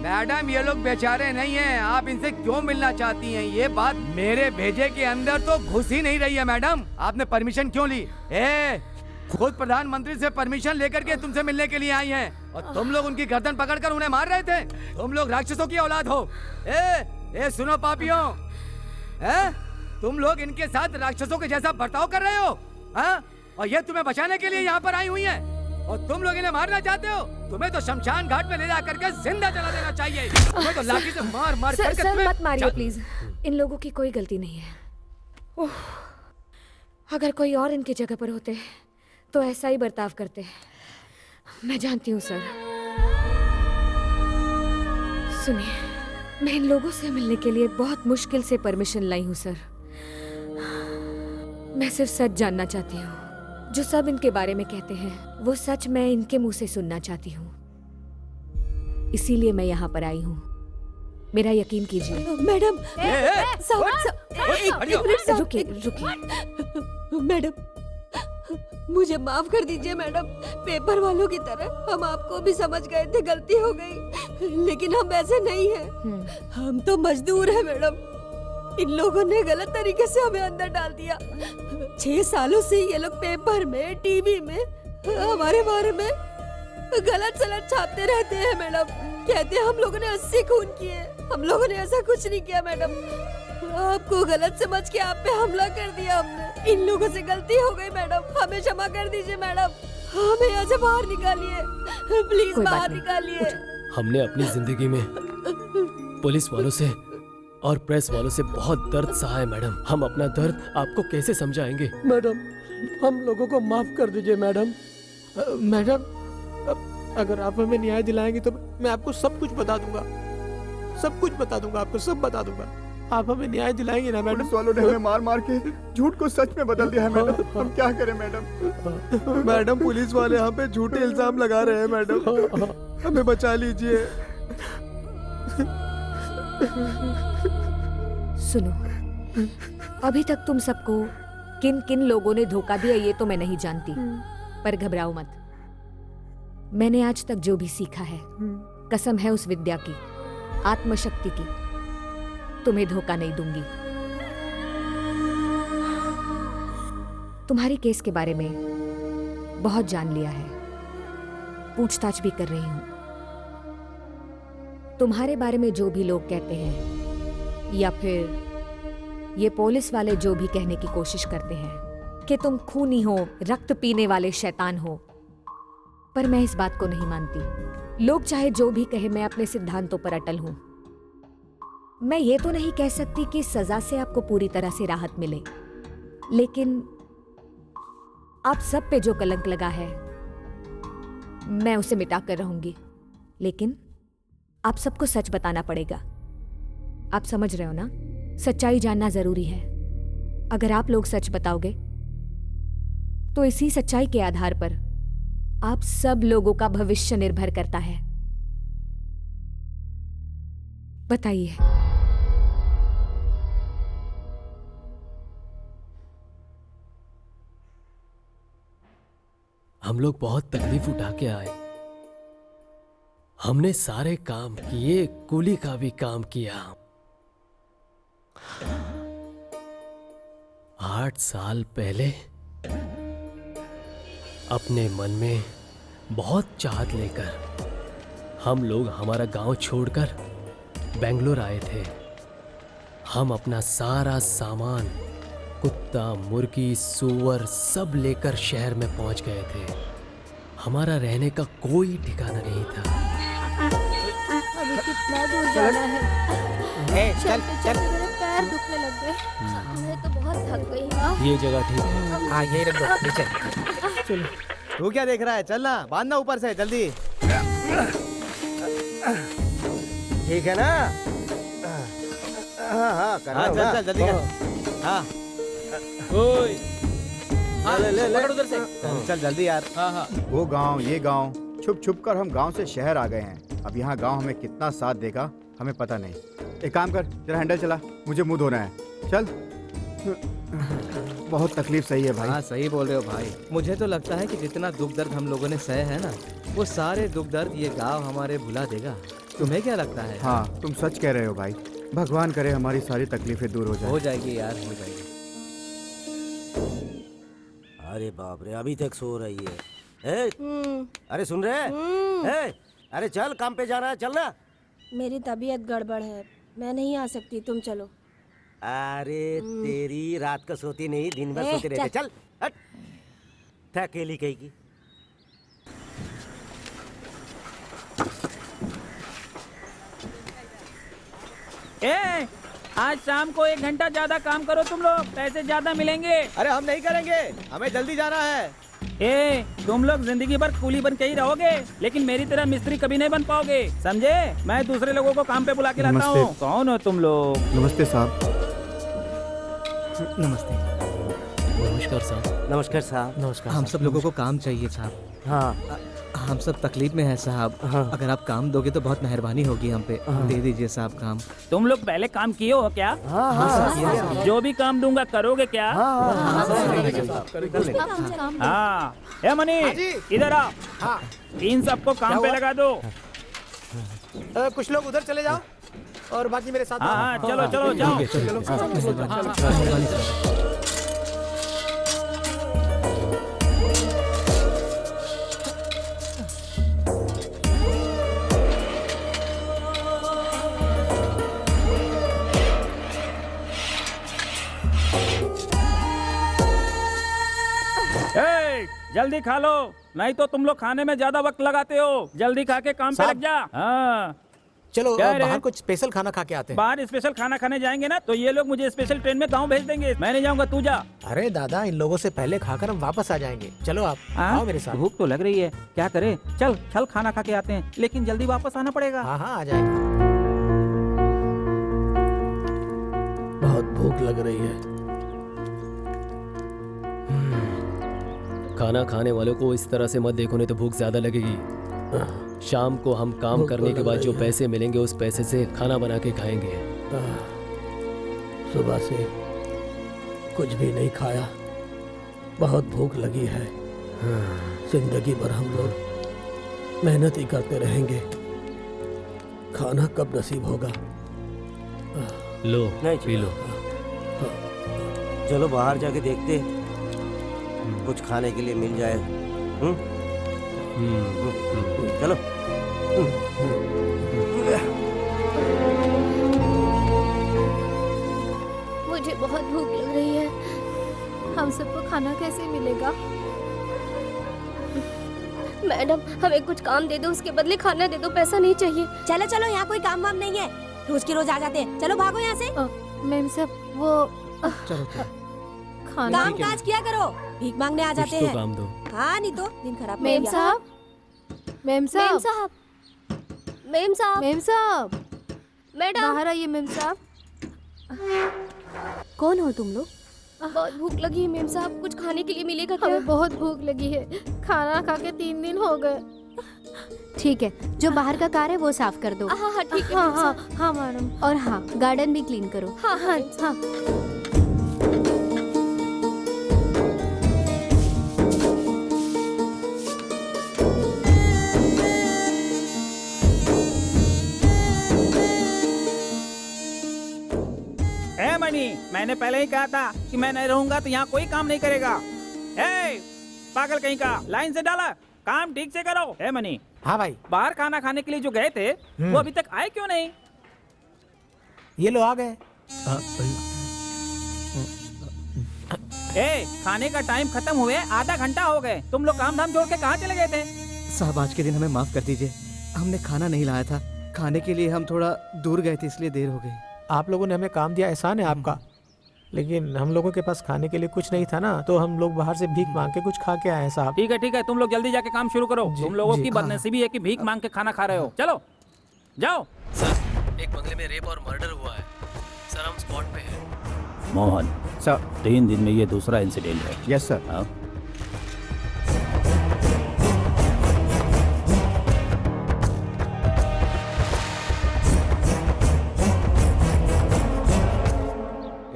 मैडम, ये लोग बेचारे नहीं हैं। आप इनसे क्यों मिलना चाहती हैं? ये बात मेरे भेजे के अंदर तो घुस ही नहीं रही है। मैडम, आपने परमिशन क्यों ली? खुद प्रधानमंत्री से परमिशन लेकर के तुमसे मिलने के लिए आई हैं और तुम लोग उनकी गर्दन पकड़कर उन्हें मार रहे थे। तुम लोग राक्षसों की औलाद हो। सुनो पापियों, तुम लोग इनके साथ राक्षसों के जैसा बर्ताव कर रहे हो, और ये तुम्हें बचाने के लिए यहाँ पर आई हुई हैं, और तुम लोग इन्हें मारना चाहते हो। तुम्हें तो शमशान घाट में ले जा करके जिंदा जला देना चाहिए। तुम्हें तो लाठी से मार मार करके सर मत मारिए प्लीज। इन लोगों की कोई गलती नहीं है। अगर कोई और इनकी जगह पर होते तो ऐसा ही बर्ताव करते। मैं जानती हूँ सर। सुनिए, मैं इन लोगों से मिलने के लिए बहुत मुश्किल से परमिशन लाई हूँ सर। मैं सिर्फ सच जानना चाहती हूँ। जो सब इनके बारे में कहते हैं वो सच मैं इनके मुंह से सुनना चाहती हूँ। इसीलिए मैं यहाँ पर आई हूँ। मेरा यकीन कीजिए। मैडम, रुकिए रुकिए। मैडम, मुझे माफ कर दीजिए मैडम। पेपर वालों की तरह हम आपको भी समझ गए थे गलती हो गई, लेकिन हम ऐसे नहीं हैं। हम तो मजदूर हैं मैडम। इन लोगों ने गलत तरीके से हमें अंदर डाल दिया। 6 सालों से ये लोग पेपर में, टीवी में हमारे बारे में गलत सलत छापते रहते हैं मैडम। कहते हैं हम लोगों ने 80 खून किए। हम लोगों ने ऐसा कुछ नहीं किया मैडम। आपको गलत समझ के आप पे हमला कर दिया हमने। इन लोगों से गलती हो गई मैडम। हमें क्षमा कर दीजिए मैडम। हमें यहाँ से बाहर निकालिए, प्लीज बाहर निकालिए। हमने अपनी जिंदगी में पुलिस वालों से और प्रेस वालों से बहुत दर्द सहा है मैडम। हम अपना दर्द आपको कैसे समझाएंगे? मैडम, हम लोगों को माफ कर दीजिए मैडम। मैडम, अगर आप हमें न्याय दिलाएंगे तो मैं आपको सब कुछ बता दूंगा। सब कुछ बता दूंगा, आपको सब बता दूंगा। आप हमें न्याय दिलाएंगे ना मैडम? पुलिस वालों ने हमें मार मार के झूठ को सच में बदल दिया है मैडम। हम क्या करें मैडम? मैडम, पुलिस वाले हम पे झूठे इल्जाम लगा रहे हैं मैडम। हमें बचा लीजिए। सुनो, अभी तक तुम सबको किन किन लोगों ने धोखा दिया ये तो मैं नहीं जानती, पर घबराओ मत। मैंने आज तक जो भी सीखा है, कसम है उस विद्या की, आत्मशक्ति की, तुम्हें धोखा नहीं दूंगी। तुम्हारी केस के बारे में बहुत जान लिया है, पूछताछ भी कर रही हूं। तुम्हारे बारे में जो भी लोग कहते हैं या फिर ये पुलिस वाले जो भी कहने की कोशिश करते हैं कि तुम खूनी हो, रक्त पीने वाले शैतान हो, पर मैं इस बात को नहीं मानती। लोग चाहे जो भी कहे, मैं अपने सिद्धांतों पर अटल हूं। मैं ये तो नहीं कह सकती कि सजा से आपको पूरी तरह से राहत मिले, लेकिन आप सब पे जो कलंक लगा है मैं उसे मिटा कर रहूंगी। लेकिन आप सबको सच बताना पड़ेगा। आप समझ रहे हो ना? सच्चाई जानना जरूरी है। अगर आप लोग सच बताओगे तो इसी सच्चाई के आधार पर आप सब लोगों का भविष्य निर्भर करता है। बताइए। हम लोग बहुत तकलीफ उठा के आए। हमने सारे काम किए, कूली का भी काम किया। 8 साल पहले अपने मन में बहुत चाहत लेकर हम लोग हमारा गांव छोड़कर बेंगलोर आए थे। हम अपना सारा सामान, कुत्ता, मुर्गी, सूअर सब लेकर शहर में पहुंच गए थे। हमारा रहने का कोई ठिकाना नहीं था। अभी कितना दूर जाना है? चल चलते चलते मेरे पैर दुखने लग गए। मैं तो बहुत थक गई हूँ। ये जगह ठीक है। हाँ यही रख दो नीचे। चलो तू क्या देख रहा है, चल ना, बांधना ऊपर से जल्दी। ठीक है ना? हाँ हाँ करना हाँ होगा। चल चल जल्दी कर। हाँ ओए ले ले ले पकड़ उधर से। चल जल्दी यार। हाँ हाँ वो गांव ये गांव, छुप छुप कर हम गांव से शहर आ गए हैं। अब यहाँ गांव हमें कितना साथ देगा हमें पता नहीं। एक काम कर, तेरा हैंडल चला, मुझे मुंह धोना है। चल। बहुत तकलीफ सही है भाई। हाँ सही बोल रहे हो भाई। मुझे तो लगता है कि जितना दुख दर्द हम लोगों ने सहे है ना, वो सारे दुख दर्द ये गांव हमारे भुला देगा। तुम्हें क्या लगता है? हाँ तुम सच कह रहे हो भाई। भगवान करे हमारी सारी तकलीफें दूर हो जाए। हो जाएगी यार, हो जाएगी। अरे बाप रे, अभी तक सो रही है। ए, अरे सुन रहे? ए, अरे चल, काम पे जाना है, चल ना। मेरी तबीयत गड़बड़ है, मैं नहीं आ सकती, तुम चलो। अरे तेरी रात को सोती नहीं, दिन भर सोते रहते। चल हट। था अकेली कहीं की। ए, आज शाम को 1 घंटा ज्यादा काम करो तुम लोग, पैसे ज्यादा मिलेंगे। अरे हम नहीं करेंगे, हमें जल्दी जाना है। ए, तुम लोग जिंदगी भर कूली बन के ही रहोगे, लेकिन मेरी तरह मिस्त्री कभी नहीं बन पाओगे, समझे? मैं दूसरे लोगों को काम पे बुला के लाता हूँ। कौन हो तुम लोग? नमस्ते साहब। नमस्ते। नमस्कार साहब। नमस्कार साहब। नमस्कार। हम सब लोगों को काम चाहिए साहब। हाँ हम सब तकलीफ में हैं साहब। हाँ। अगर आप काम दोगे तो बहुत मेहरबानी होगी हम पे। दे दीजिए साहब काम। तुम लोग पहले काम किए हो क्या? हाँ हाँ जो भी काम दूंगा करोगे क्या? हाँ। ए मनी, इधर आ। इन सबको काम पे लगा दो। कुछ लोग उधर चले जाओ और बाकी मेरे साथ। हाँ चलो चलो जाओ। जल्दी खा लो, नहीं तो तुम लोग खाने में ज्यादा वक्त लगाते हो। जल्दी खा के काम पे लग जा। हाँ चलो क्या रे? बाहर कुछ स्पेशल खाना खा के आते हैं। बाहर स्पेशल खाना खाने जाएंगे ना, तो ये लोग मुझे स्पेशल ट्रेन में गांव भेज देंगे। मैं नहीं जाऊंगा, तू जा। अरे दादा, इन लोगों से पहले खाकर हम वापस आ जाएंगे। चलो आप आओ मेरे साथ। भूख तो लग रही है, क्या करे? चल चल खाना खा के आते हैं, लेकिन जल्दी वापस आना पड़ेगा। हाँ हाँ आ जाएंगे। बहुत भूख लग रही है। खाना खाने वालों को इस तरह से मत देखो, नहीं तो भूख ज्यादा लगेगी। शाम को हम काम करने के बाद जो पैसे मिलेंगे उस पैसे से खाना बना के खाएंगे। सुबह से कुछ भी नहीं खाया, बहुत भूख लगी है। जिंदगी भर हम लोग मेहनत ही करते रहेंगे, खाना कब नसीब होगा? लो नहीं पी लो। चलो बाहर जाके देखते, कुछ खाने के लिए मिल जाए। चलो। मुझे बहुत भूख लग रही है, हम सबको खाना कैसे मिलेगा? मैडम, हमें कुछ काम दे दो, उसके बदले खाना दे दो, पैसा नहीं चाहिए। चलो चलो, यहाँ कोई काम वाम नहीं है, रोज की रोज आ जाते हैं। चलो भागो यहाँ से। मैम साहब, वो खाना काम काज किया करो, भीख मांगने आ जाते तो हैं। काम दो। हाँ नहीं तो दिन खराब। मैम साहब, मैम साहब, मैम साहब, मैम साहब, मैडम, बाहर आइए मैम साहब। कौन हो तुम लोग? बहुत भूख लगी है मैम साहब, कुछ खाने के लिए मिलेगा क्या? हमें बहुत भूख लगी है, खाना खा के 3 दिन हो गए। ठीक है, जो बाहर का कार है वो साफ कर दो। हाँ हाँ ठीक है। हाँ हाँ हाँ मैडम। और हाँ, गार्डन भी क्लीन करो। हाँ हाँ हाँ। मैंने पहले ही कहा था कि मैं नहीं रहूंगा तो यहाँ कोई काम नहीं करेगा। ए, पागल कहीं का, लाइन से डाला, काम ठीक से करो। A money. हाँ भाई। बाहर खाना खाने के लिए जो गए थे वो अभी तक आए क्यों नहीं? ये लो आ गए। ए, खाने का टाइम खत्म हुए आधा घंटा हो गए, तुम लोग काम धाम छोड़ के कहाँ चले गए थे? साहब आज के दिन हमें माफ कर दीजिए, हमने खाना नहीं लाया था, खाने के लिए हम थोड़ा दूर गए थे इसलिए देर हो गई। आप लोगों ने हमें काम दिया, एहसान है आपका, लेकिन हम लोगों के पास खाने के लिए कुछ नहीं था ना, तो हम लोग बाहर से भीख मांग के कुछ खा के आए हैं साहब। ठीक है, तुम लोग जल्दी जाके काम शुरू करो। जी, तुम लोगों जी, की हाँ। बदनसीबी है कि भीख मांग के खाना खा रहे हो। चलो जाओ। सर, एक बंगले में रेप और मर्डर हुआ है सर, हम स्पॉट पे हैं। मोहन सर। 3 दिन में ये दूसरा इंसिडेंट है। Yes sir. हाँ?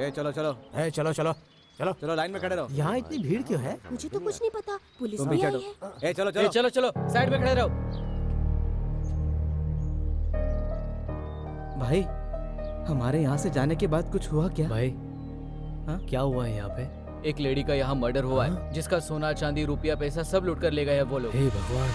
चलो चलो चलो चलो चलो चलो, लाइन में खड़े रहो। यहाँ इतनी भीड़ क्यों है? मुझे तो कुछ नहीं पता, पुलिस तुम भी भी आई चलो। है। चलो चलो चलो चलो, साइड में खड़े रहो। भाई, हमारे यहाँ से जाने के बाद कुछ हुआ क्या? भाई हाँ? क्या हुआ है यहाँ पे? एक लेडी का यहाँ मर्डर हुआ है, जिसका सोना चांदी रुपया पैसा सब लूट कर ले गए हैं वो लोग। हे भगवान।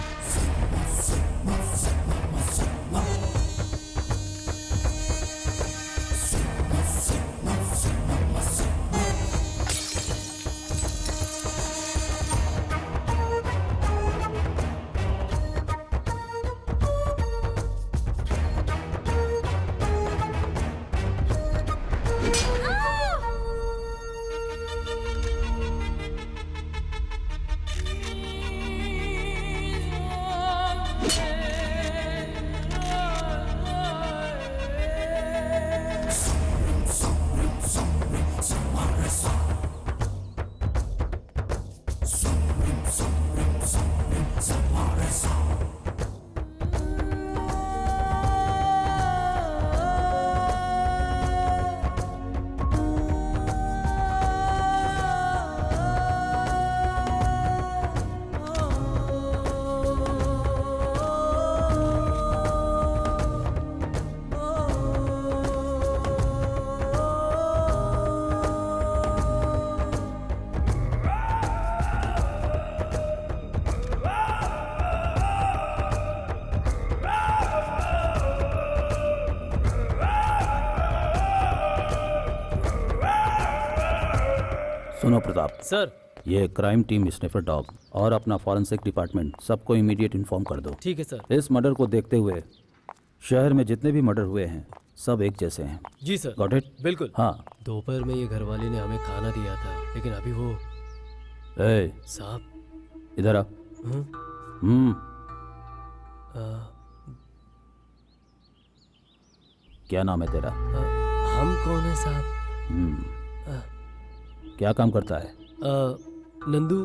सुनो प्रताप सर। ये क्राइम टीम, स्निफर डॉग और अपना फॉरेंसिक डिपार्टमेंट सबको इमीडिएट इन्फॉर्म कर दो। ठीक है सर। इस मर्डर को देखते हुए शहर में जितने भी मर्डर हुए हैं सब एक जैसे हैं। जी सर। Got it? बिल्कुल। हाँ। दोपहर में ये घरवाले ने हमें खाना दिया था, लेकिन अभी वो ए, साहब इधर आ। हम्म, क्या नाम है तेरा? हम कौन है साहब? क्या काम करता है? नंदू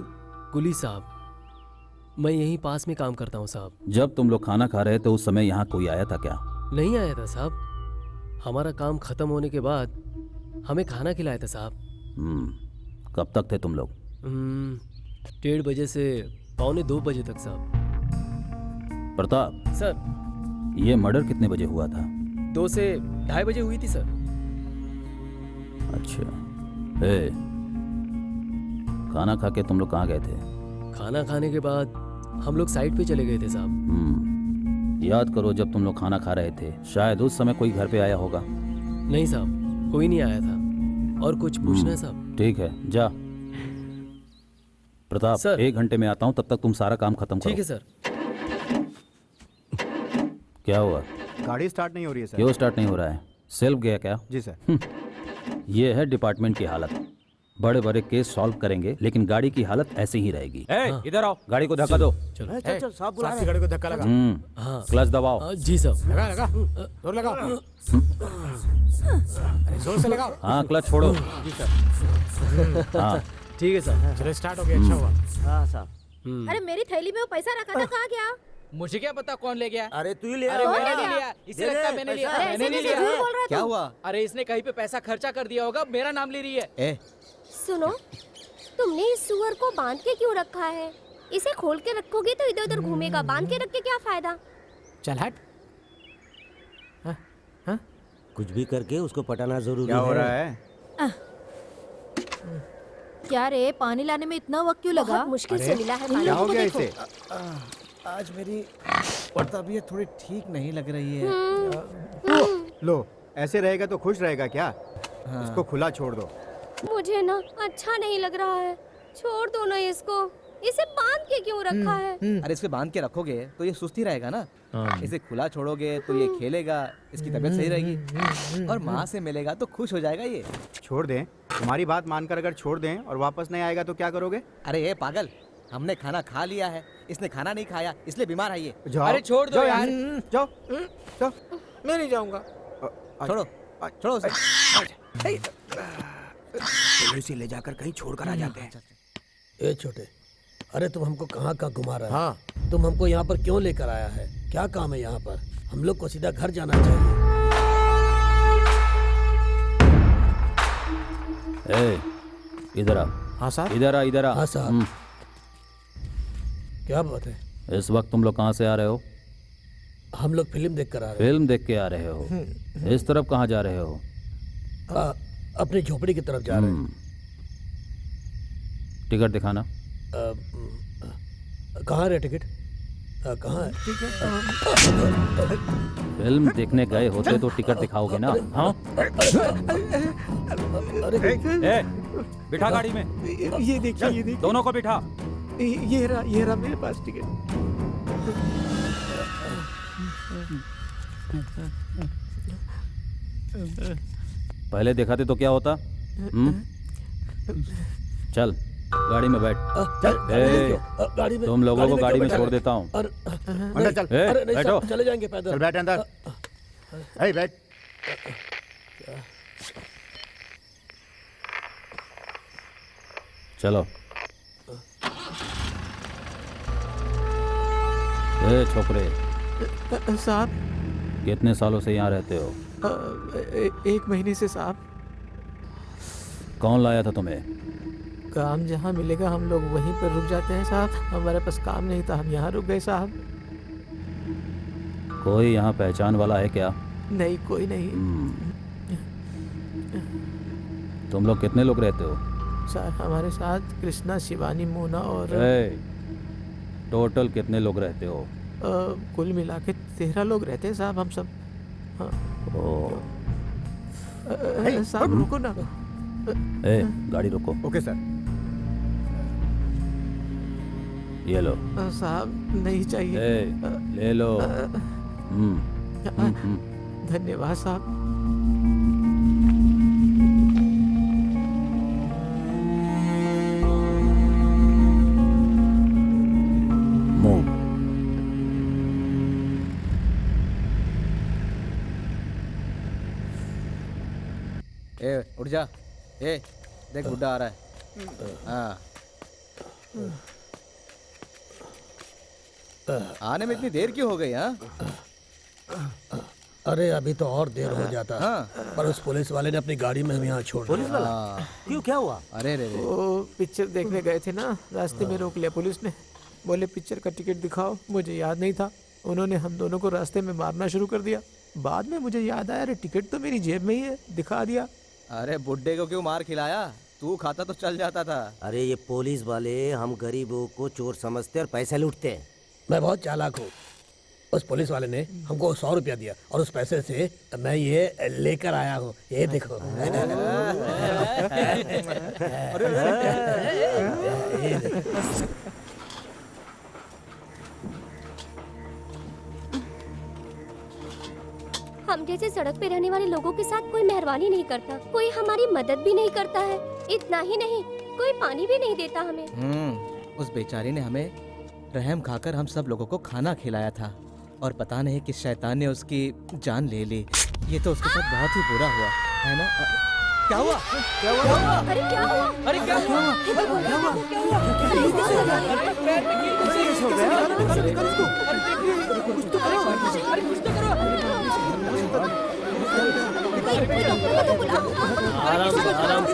कुली साहब। मैं यहीं पास में काम करता हूँ साहब। जब तुम लोग खाना खा रहे थे उस समय यहाँ कोई आया था क्या? नहीं आया था साहब। हमारा काम खत्म होने के बाद हमें खाना खिलाया था साहब। कब तक थे तुम लोग? 1:30 बजे से 1:45 बजे तक साहब। प्रताप सर। ये मर्डर कितने बजे हुआ था? 2 से 2:30 बजे हुई थी सर। अच्छा। ए, खाना खा के तुम लोग कहाँ गए थे? खाना खाने के बाद हम लोग साइड पे चले गए थे साहब। याद करो, जब तुम लोग खाना खा रहे थे शायद उस समय कोई घर पे आया होगा। नहीं साहब, कोई नहीं आया था। और कुछ पूछना है साहब? ठीक है, जा। प्रताप सर। 1 घंटे में आता हूँ, तब तक तुम सारा काम खत्म करो। ठीक है सर। क्या हुआ? गाड़ी स्टार्ट नहीं हो रही है सर। क्यों स्टार्ट नहीं हो रहा है? सेल्फ गया क्या? जी सर। ये है डिपार्टमेंट की हालत। बड़े बड़े केस सॉल्व करेंगे लेकिन गाड़ी की हालत ऐसे ही रहेगी। इधर आओ, गाड़ी को धक्का दो। चलो चल चल, साहब बुला रहे हैं। गाड़ी को धक्का लगा। क्लच दबाओ। जी साहब। लगा लगा, जोर लगा। अरे जोर से लगाओ। हाँ, क्लच छोड़ो। जी सर। हाँ ठीक है साहब। चलो स्टार्ट हो गया, अच्छा हुआ। हाँ साहब। अरे मेरी थैली में वो पैसा रखा था, कहाँ गया? मुझे क्या पता कौन ले गया? अरे तू ही ले अरे आया। मैंने नहीं लिया, इसे लगता है मैंने लिया। अरे मैंने ऐसे नहीं कैसे लिया। झूठ बोल रहा है क्या तू? हुआ? अरे इसने कहीं पे पैसा खर्चा कर दिया होगा, मेरा नाम ले रही है। ए, सुनो, तुमने इस सुअर को बांध के क्यों रखा है? इसे खोल के रखोगे तो इधर उधर घूमेगा, बांध के रख के क्या फायदा? चल हट। कुछ भी करके उसको पटाना जरूरी क्या है। हो रहा है? क्या रे, पानी लाने में इतना वक्त क्यों लगा? बहुत मुश्किल से मिला है पानी। क्या हो को गया देखो। इसे? आज मेरी तबीयत थोड़ी ठीक नहीं लग रही है। लो, ऐसे रहेगा तो खुश रहेगा क्या? इसको खुला छोड़ दो। मुझे ना अच्छा नहीं लग रहा है, छोड़ दो ना इसको। इसे बांध के क्यों रखा है? अरे इसे बांध के रखोगे तो ये सुस्त ही रहेगा ना। इसे खुला छोड़ोगे तो ये खेलेगा, इसकी तबीयत सही रहेगी और माँ से मिलेगा तो खुश हो जाएगा ये। छोड़ दें, तुम्हारी बात मानकर अगर छोड़ दें और वापस नहीं आएगा तो क्या करोगे? अरे ये पागल, हमने खाना खा लिया है, इसने खाना नहीं खाया इसलिए बीमार है ये। जाओ, अरे छोड़ दो जाओ यार। जाओ जाओ। मैं नहीं जाऊंगा। छोड़ो छोड़ो उसे। चलो इसे ले जाकर कहीं छोड़कर आ जाते हैं। ए छोटे, अरे तुम हमको कहाँ कहाँ घुमा रहा है? हाँ, तुम हमको यहाँ पर क्यों लेकर आया है? क्या काम है यहाँ पर? हम लोग को सीधा घर जाना चाहिए। ए, इधर आ। हाँ साहब। इधर आ, इधर आ। हाँ साहब। क्या बात है? इस वक्त तुम लोग कहाँ से आ रहे हो? हम लोग फिल्म देख कर आ रहे फिल्म देख के आ रहे हो? इस तरफ कहाँ जा रहे हो? हैं। अपनी झोपड़ी की तरफ जा रहे हैं। टिकट दिखाना। कहाँ है टिकट? कहाँ है? फिल्म देखने गए होते तो टिकट दिखाओगे ना? हाँ? ए, बिठा गाड़ी में। ये देखिए, ये देखिए। दोनों को बिठा। ये रहा मेरे पास टिकट। पहले दिखाते तो क्या होता? चल गाड़ी में बैठ। गाड़ी में, तुम लोगों को गाड़ी में छोड़ देता हूँ। अंदर चल। अरे नहीं बैठो। साहब, चले जाएंगे पैदल। चल बैठ अंदर। ए बैठ। चलो। ए छोकरे, साहब। कितने सालों से यहाँ रहते हो? 1 महीने से साहब। कौन लाया था तुम्हें? काम जहाँ मिलेगा हम लोग वहीं पर रुक जाते हैं साहब। हमारे पास काम नहीं था, हम यहाँ रुक गए साहब। कोई यहाँ पहचान वाला है क्या? नहीं, कोई नहीं। तुम लोग कितने लोग रहते हो? सर हमारे साथ कृष्णा, शिवानी, मोना और टोटल कितने लोग रहते हो? कुल मिला के 13 लोग रहते हैं साहब हम सब। हाँ। साहब रुको ना। गाड़ी रोको। Okay sir. ये लो। साहब नहीं चाहिए। ले लो। धन्यवाद साहब। उठ जा। देख बुड्ढा आ रहा है। हाँ। आने में इतनी देर क्यों हो गई? हाँ? अरे अभी तो और देर हो जाता। पर उस पुलिस वाले ने अपनी गाड़ी में हम यहाँ छोड़ दिया। पुलिस वाला? क्यों, क्या हुआ? अरे रे। वो पिक्चर देखने गए थे ना, रास्ते में रोक लिया पुलिस ने। बोले पिक्चर का टिकट दिखाओ, मुझे याद नहीं था। उन्होंने हम दोनों को रास्ते में मारना शुरू कर दिया। बाद में मुझे याद आया, अरे टिकट तो मेरी जेब में ही है, दिखा दिया। अरे बुड्ढे को क्यों मार खिलाया? तू खाता तो चल जाता था। अरे ये पुलिस वाले हम गरीबों को चोर समझते और पैसे लूटते हैं। मैं बहुत चालाक हूँ। उस पुलिस वाले ने हमको 100 रुपया दिया और उस पैसे से मैं ये लेकर आया हूँ। ये देखो। हम जैसे सड़क पे रहने वाले लोगों के साथ कोई मेहरबानी नहीं करता, कोई हमारी मदद भी नहीं करता है। इतना ही नहीं, कोई पानी भी नहीं देता हमें। उस बेचारी ने हमें रहम खाकर हम सब लोगों को खाना खिलाया था और पता नहीं किस शैतान ने उसकी जान ले ली। ये तो उसके साथ बहुत ही बुरा हुआ है ना? क्या हुआ? क्या हुआ? अरे क्या हुआ? अरे क्या हुआ? आराम से, आराम से।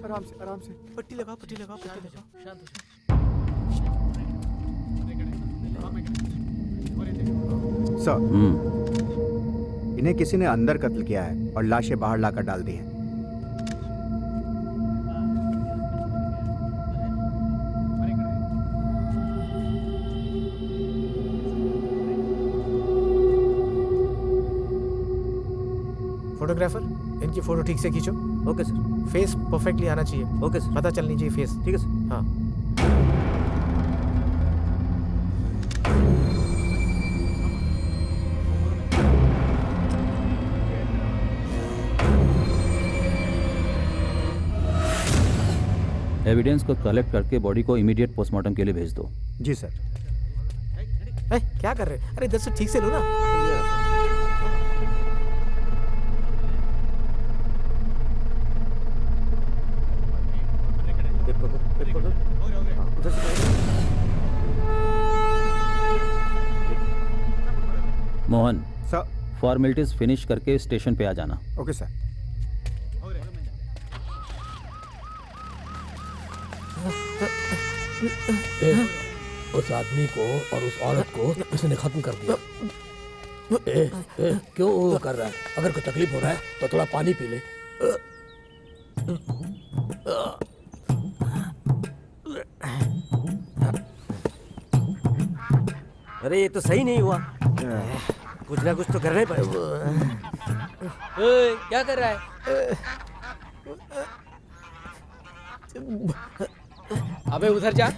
आराम से, आराम से। पट्टी लगाओ, पट्टी लगाओ, पट्टी लगाओ। सर, इन्हें किसी ने अंदर कत्ल किया है और लाशें बाहर लाकर डाल दी हैं। फोटोग्राफर, इनकी फोटो ठीक से खींचो। Okay sir. फेस परफेक्टली आना चाहिए। Okay sir. पता चलनी चाहिए फेस। ठीक है सर। हाँ। एविडेंस को कलेक्ट करके बॉडी को इमीडिएट पोस्टमार्टम के लिए भेज दो। जी सर। क्या कर रहे हैं? अरे इधर से ठीक से लो ना। मोहन सर। फॉर्मेलिटीज फिनिश करके स्टेशन पे आ जाना। Okay sir. उस आदमी को और उस औरत को उसने खत्म कर दिया। क्यों वो कर रहा है? अगर कोई तकलीफ हो रहा है तो थोड़ा पानी पी ले। अरे ये तो सही नहीं हुआ, कुछ ना कुछ तो करना ही पड़ेगा। क्या कर रहा है? अबे उधर जा।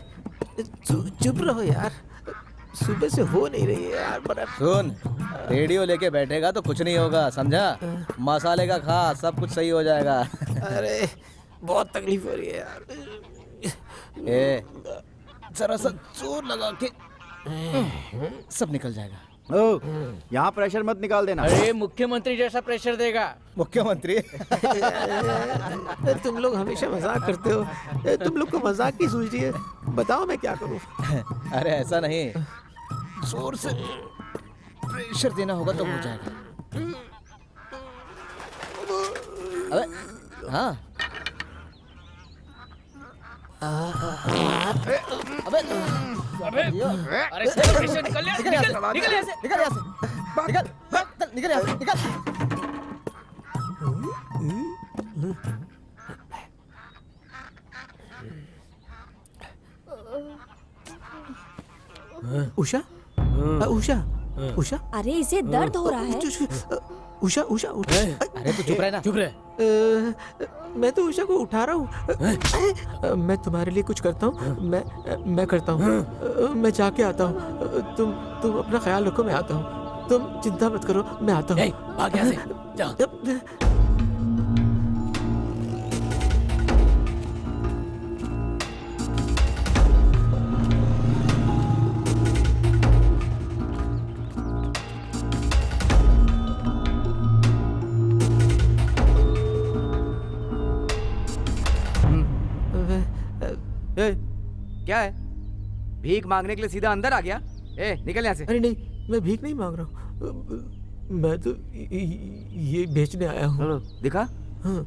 चुप रहो यार, सुबह से हो नहीं रही है यार। बड़ा सुन, रेडियो लेके बैठेगा तो कुछ नहीं होगा, समझा? मसाले का खा, सब कुछ सही हो जाएगा। अरे बहुत तकलीफ हो रही है यार। ए, जरा सा जोर लगा के सब निकल जाएगा। ओ, यहाँ प्रेशर मत निकाल देना। अरे मुख्यमंत्री जैसा प्रेशर देगा। मुख्यमंत्री? तुम लोग हमेशा मजाक करते हो, तुम लोग को मजाक की सूझ रही है। बताओ मैं क्या करूं? अरे ऐसा नहीं, जोर से प्रेशर देना होगा तो हो जाएगा। अबे हाँ। अबे अरे प्रेशर निकल यहाँ से। निकल यहाँ से, निकल यहाँ से, निकल। उषा, उषा, उषा। अरे इसे दर्द हो रहा है। उषा, उषा, अरे तू चुप रहे ना। चुप रहे। मैं तो उषा को उठा रहा हूँ। मैं तुम्हारे लिए कुछ करता हूँ। मैं करता हूँ। मैं जाके आता हूँ। तुम अपना ख्याल रखो, मैं आता हूँ। तुम चिंता मत करो, मैं आता हूँ। भाग यहाँ से, जा। क्या है? भीख मांगने के लिए सीधा अंदर आ गया? निकल यहाँ से। अरे नहीं, मैं भीख नहीं मांग रहा हूँ। मैं तो ये बेचने आया हूँ। दिखा? हाँ।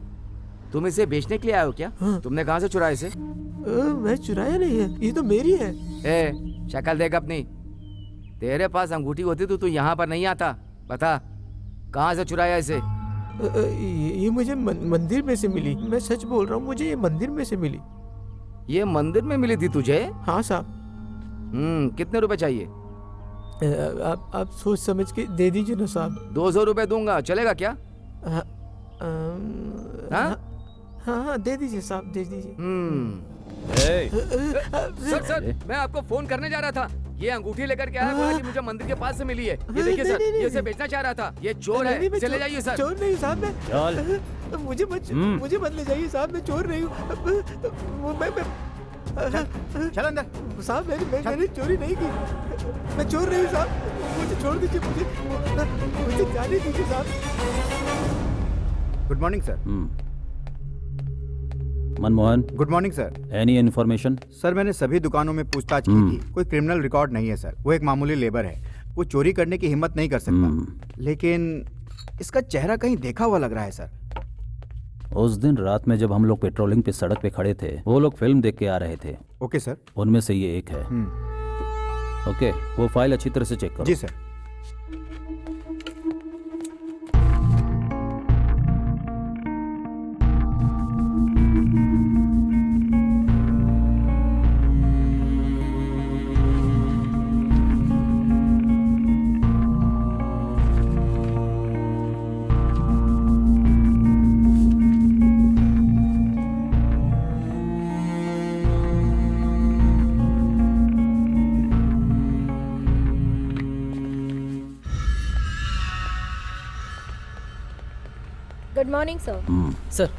तुम इसे बेचने के लिए आए हो क्या? हाँ। तुमने कहाँ से चुराया इसे? मैं चुराया नहीं है, ये तो मेरी है। शक्ल देख अपनी। तेरे पास अंगूठी होती तो तू यहाँ पर नहीं आता। बता, कहाँ से चुराया इसे? ये मुझे मंदिर में से मिली। मैं सच बोल रहा हूँ, मुझे ये मंदिर में से मिली। ये मंदिर में मिली थी तुझे? हाँ साहब। कितने रुपए चाहिए? आप सोच समझ के दे दीजिए ना साहब। 200 रुपए दूंगा, चलेगा क्या? हाँ, दे दीजिए साहब, दे दीजिए। सर, मैं आपको फोन करने जा रहा था। ये अंगूठी लेकर के आया, बोला कि मुझे मंदिर के पास से मिली है। ये देखिए सर, ये इसे बेचना चाह रहा था। ये चोर है, चले जाइए सर। चोर नहीं साहब, मैं मुझे मत ले जाइए साहब, मैं चोर नहीं हूँ। चल अंदर। साहब मैंने चोरी नहीं की। मैं चोर नहीं हूँ साहब, मुझे छोड़ दीजिए, मुझे जाने दीजिए साहब। Good morning sir. Manmohan. Good morning sir. Any information? Sir, मैंने सभी दुकानों में पूछताछ की थी, कोई क्रिमिनल रिकॉर्ड नहीं है सर। वो एक मामूली लेबर है, वो चोरी करने की हिम्मत नहीं कर सकता। लेकिन इसका चेहरा कहीं देखा हुआ लग रहा है सर। उस दिन रात में जब हम लोग पेट्रोलिंग पे सड़क पे खड़े थे, वो लोग फिल्म देख के आ रहे थे। Okay sir. उनमें से ये एक है। ओके, वो फाइल अच्छी तरह से चेक करो। जी sir. Good morning sir. Sir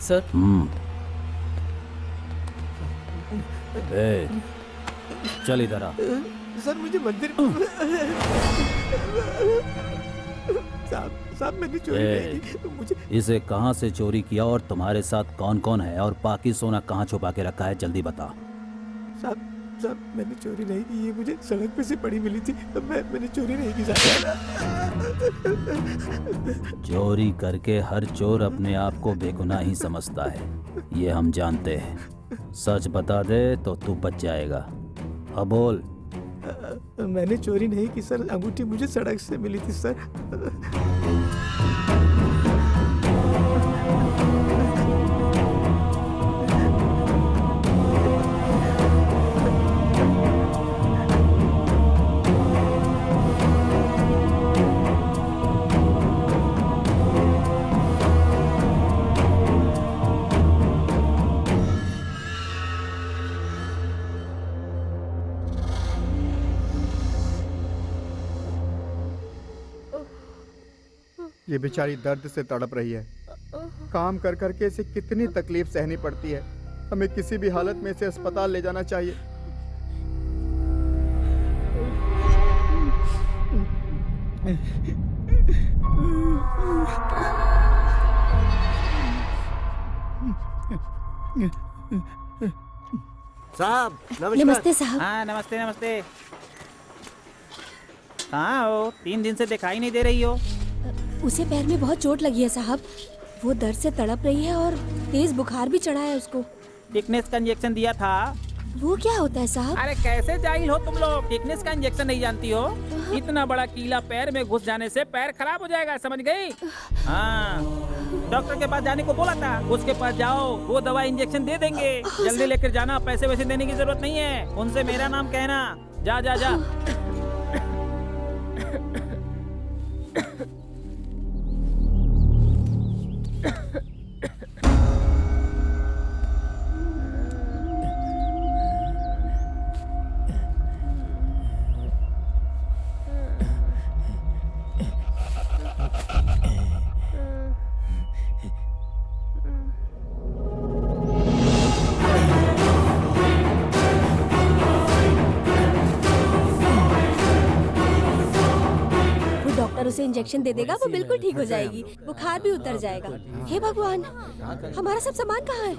sir ए, चल इधर आ। सर मुझे मंदिर साहब मैंने चोरी नहीं की मुझे। इसे कहाँ से चोरी किया और तुम्हारे साथ कौन कौन है और बाकी सोना कहाँ छुपा के रखा है, जल्दी बता। साहब मैंने चोरी नहीं की, ये मुझे सड़क पे से पड़ी मिली थी। मैंने चोरी नहीं की साहब। चोरी करके हर चोर अपने आप को बेगुनाह ही समझता है, ये हम जानते हैं। सच बता दे तो तू बच जाएगा। अब बोल। मैंने चोरी नहीं की सर, अंगूठी मुझे सड़क से मिली थी सर। ये बेचारी दर्द से तड़प रही है। काम कर करके इसे कितनी तकलीफ सहनी पड़ती है। हमें किसी भी हालत में इसे अस्पताल ले जाना चाहिए। साहब नमस्ते साहब। हाँ नमस्ते नमस्ते। कहाँ हो? 3 दिन से दिखाई नहीं दे रही हो। उसे पैर में बहुत चोट लगी है साहब, वो दर्द से तड़प रही है और तेज बुखार भी चढ़ा है उसको। टिकनेस का इंजेक्शन दिया था। वो क्या होता है साहब? अरे कैसे जाहिल हो तुम लोग, टिकनेस का इंजेक्शन नहीं जानती हो? इतना बड़ा कीला पैर में घुस जाने से पैर खराब हो जाएगा, समझ गई? हाँ, डॉक्टर के पास जाने को बोला था, उसके पास जाओ, वो दवा इंजेक्शन दे देंगे। जल्दी लेकर जाना, पैसे वैसे देने की जरूरत नहीं है। उनसे मेरा नाम कहना। जा जा जा। उसे इंजेक्शन दे देगा, वो बिल्कुल ठीक हो जाएगी, बुखार भी उतर जाएगा। हे भगवान, हमारा सब सामान कहाँ है?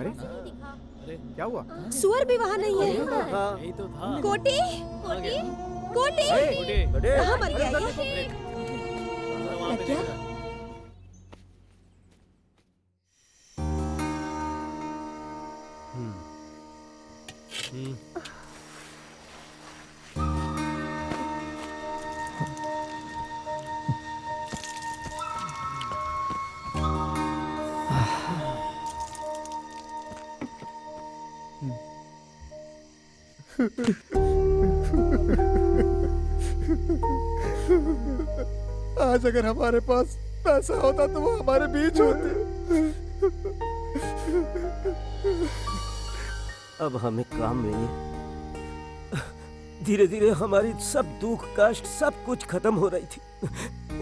क्या हुआ? सुअर भी वहाँ नहीं है। कोटी, कोटी, कहाँ मर गया ये? लग गया? आज अगर हमारे पास पैसा होता तो वो हमारे बीच होते। अब हमें काम मिले। धीरे धीरे हमारी सब दुख कष्ट सब कुछ खत्म हो रही थी।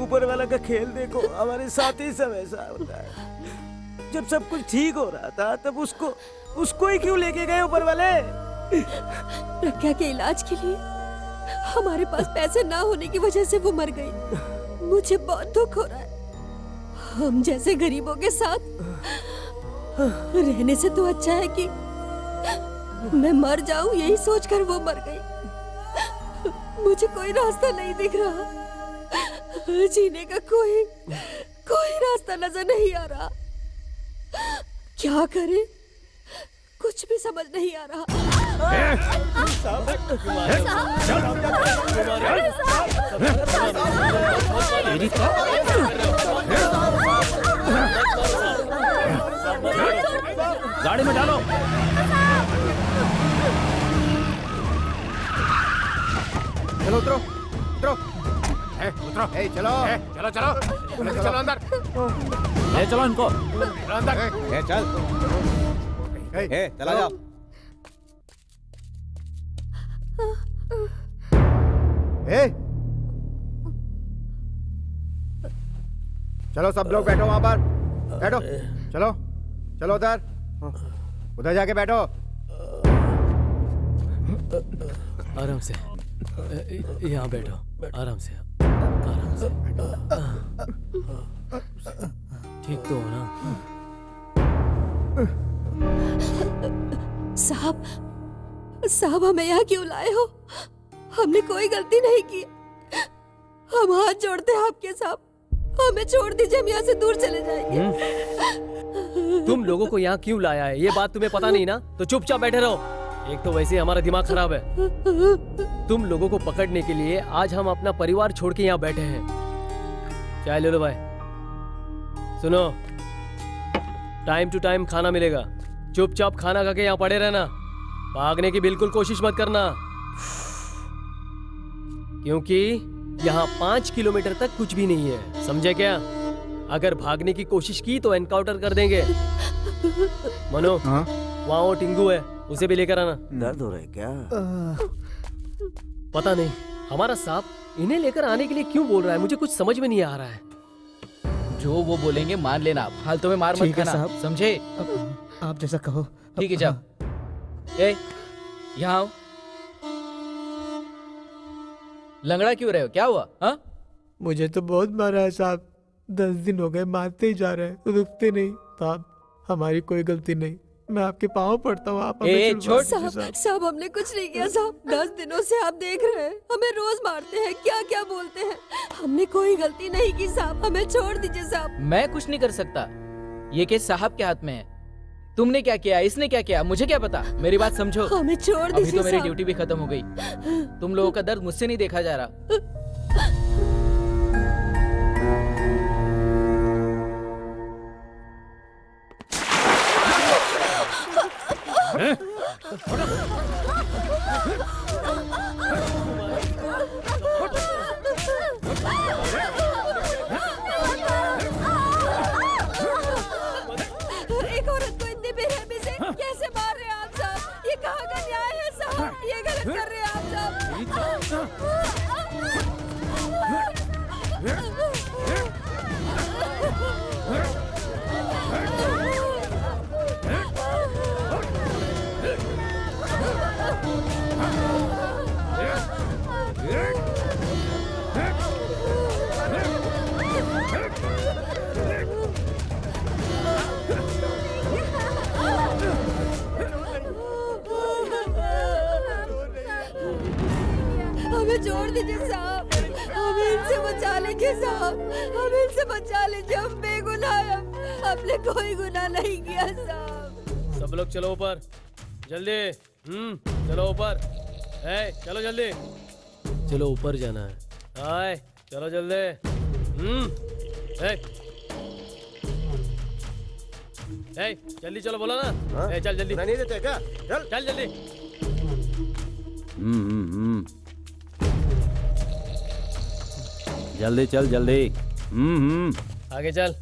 ऊपर वाला का खेल देखो, हमारे साथ ही सब ऐसा होता है। जब सब कुछ ठीक हो रहा था तब उसको ही क्यों लेके गए ऊपर वाले? प्रज्ञा के इलाज के लिए हमारे पास पैसे ना होने की वजह से वो मर गई। मुझे बहुत दुख हो रहा है। हम जैसे गरीबों के साथ रहने से तो अच्छा है कि मैं मर जाऊं, यही सोचकर वो मर गई। मुझे कोई रास्ता नहीं दिख रहा, जीने का कोई रास्ता नजर नहीं आ रहा। क्या करें, कुछ भी समझ नहीं आ रहा। गाड़ी में डालो। चलो उतरो उतरो। उतरो। चलो चलो चलो चलो अंदर। ले चलो इनको। चलो अंदर। चल चला जाओ। चलो सब लोग बैठो वहां पर। बैठो, चलो चलो उधर, उधर जाके बैठो। आराम से, यहाँ बैठो, आराम से, आराम से। ठीक तो हो ना? साहब हमें यहाँ क्यों लाए हो? हमने कोई गलती नहीं की। हम हाथ जोड़ते हैं आपके साहब, हमें छोड़ दीजिए, हम यहाँ से दूर चले जाएंगे। तुम लोगों को यहाँ क्यों लाया है ये बात तुम्हें पता नहीं ना, तो चुपचाप बैठे रहो। एक तो वैसे ही हमारा दिमाग खराब है। तुम लोगों को पकड़ने के लिए आज हम अपना परिवार छोड़ के यहाँ बैठे हैं। चाय ले लो भाई। सुनो, टाइम टू टाइम खाना मिलेगा, चुपचाप खाना खा के यहाँ पड़े रहना, भागने की बिल्कुल कोशिश मत करना, क्योंकि यहाँ 5 किलोमीटर तक कुछ भी नहीं है, समझे क्या? अगर भागने की कोशिश की तो एनकाउंटर कर देंगे। मनो, वहाँ वो टिंगू है, उसे भी लेकर आना। दर्द हो रहा है क्या? पता नहीं, हमारा साहब इन्हें लेकर आने के लिए क्यों बोल रहा है, मुझे कुछ समझ में नहीं आ रहा है। जो वो बोलेंगे मान लेना, फालतू में मार मत खाना, समझे? आप जैसा कहो। ठीक है, जाओ। ए, यहाँ आओ। लंगड़ा क्यों रहे हो, क्या हुआ? हाँ, मुझे तो बहुत मारा है साहब, 10 दिन हो गए, मारते ही जा रहे हैं, रुकते नहीं। साहब हमारी कोई गलती नहीं, मैं आपके पाँव पड़ता हूँ, आप हमें छुड़वा दीजिए साहब। साहब हमने कुछ नहीं किया साहब, 10 दिनों से आप देख रहे हैं, हमें रोज मारते हैं, क्या क्या बोलते हैं। हमने कोई गलती नहीं की साहब, हमें छोड़ दीजिए साहब। मैं कुछ नहीं कर सकता, ये केस साहब के हाथ में है। तुमने क्या किया, इसने क्या किया, मुझे क्या पता? मेरी बात समझो, हमें छोड़ दीजिए। अभी तो मेरी ड्यूटी भी खत्म हो गई। तुम लोगों का दर्द मुझसे नहीं देखा जा रहा। एक औरत को इतनी बेरहमी से कैसे मार रहे हैं आप साहब? ये कहाँ का न्याय है साहब? ये गलत कर रहे हैं आप हमें छोड़ दीजिए साहब, हमें इनसे बचा लीजिए साहब, हमें इनसे बचा लीजिए, हम बेगुनाह हैं, हमने कोई गुनाह नहीं किया साहब। सब लोग चलो ऊपर, जल्दी। चलो ऊपर, चलो जल्दी, चलो ऊपर जाना है। आए, चलो जल्दी। जल्दी चलो, बोला ना। चल जल्दी। नहीं देते क्या? चल चल जल्दी। जल्दी चल, जल्दी। आगे चल।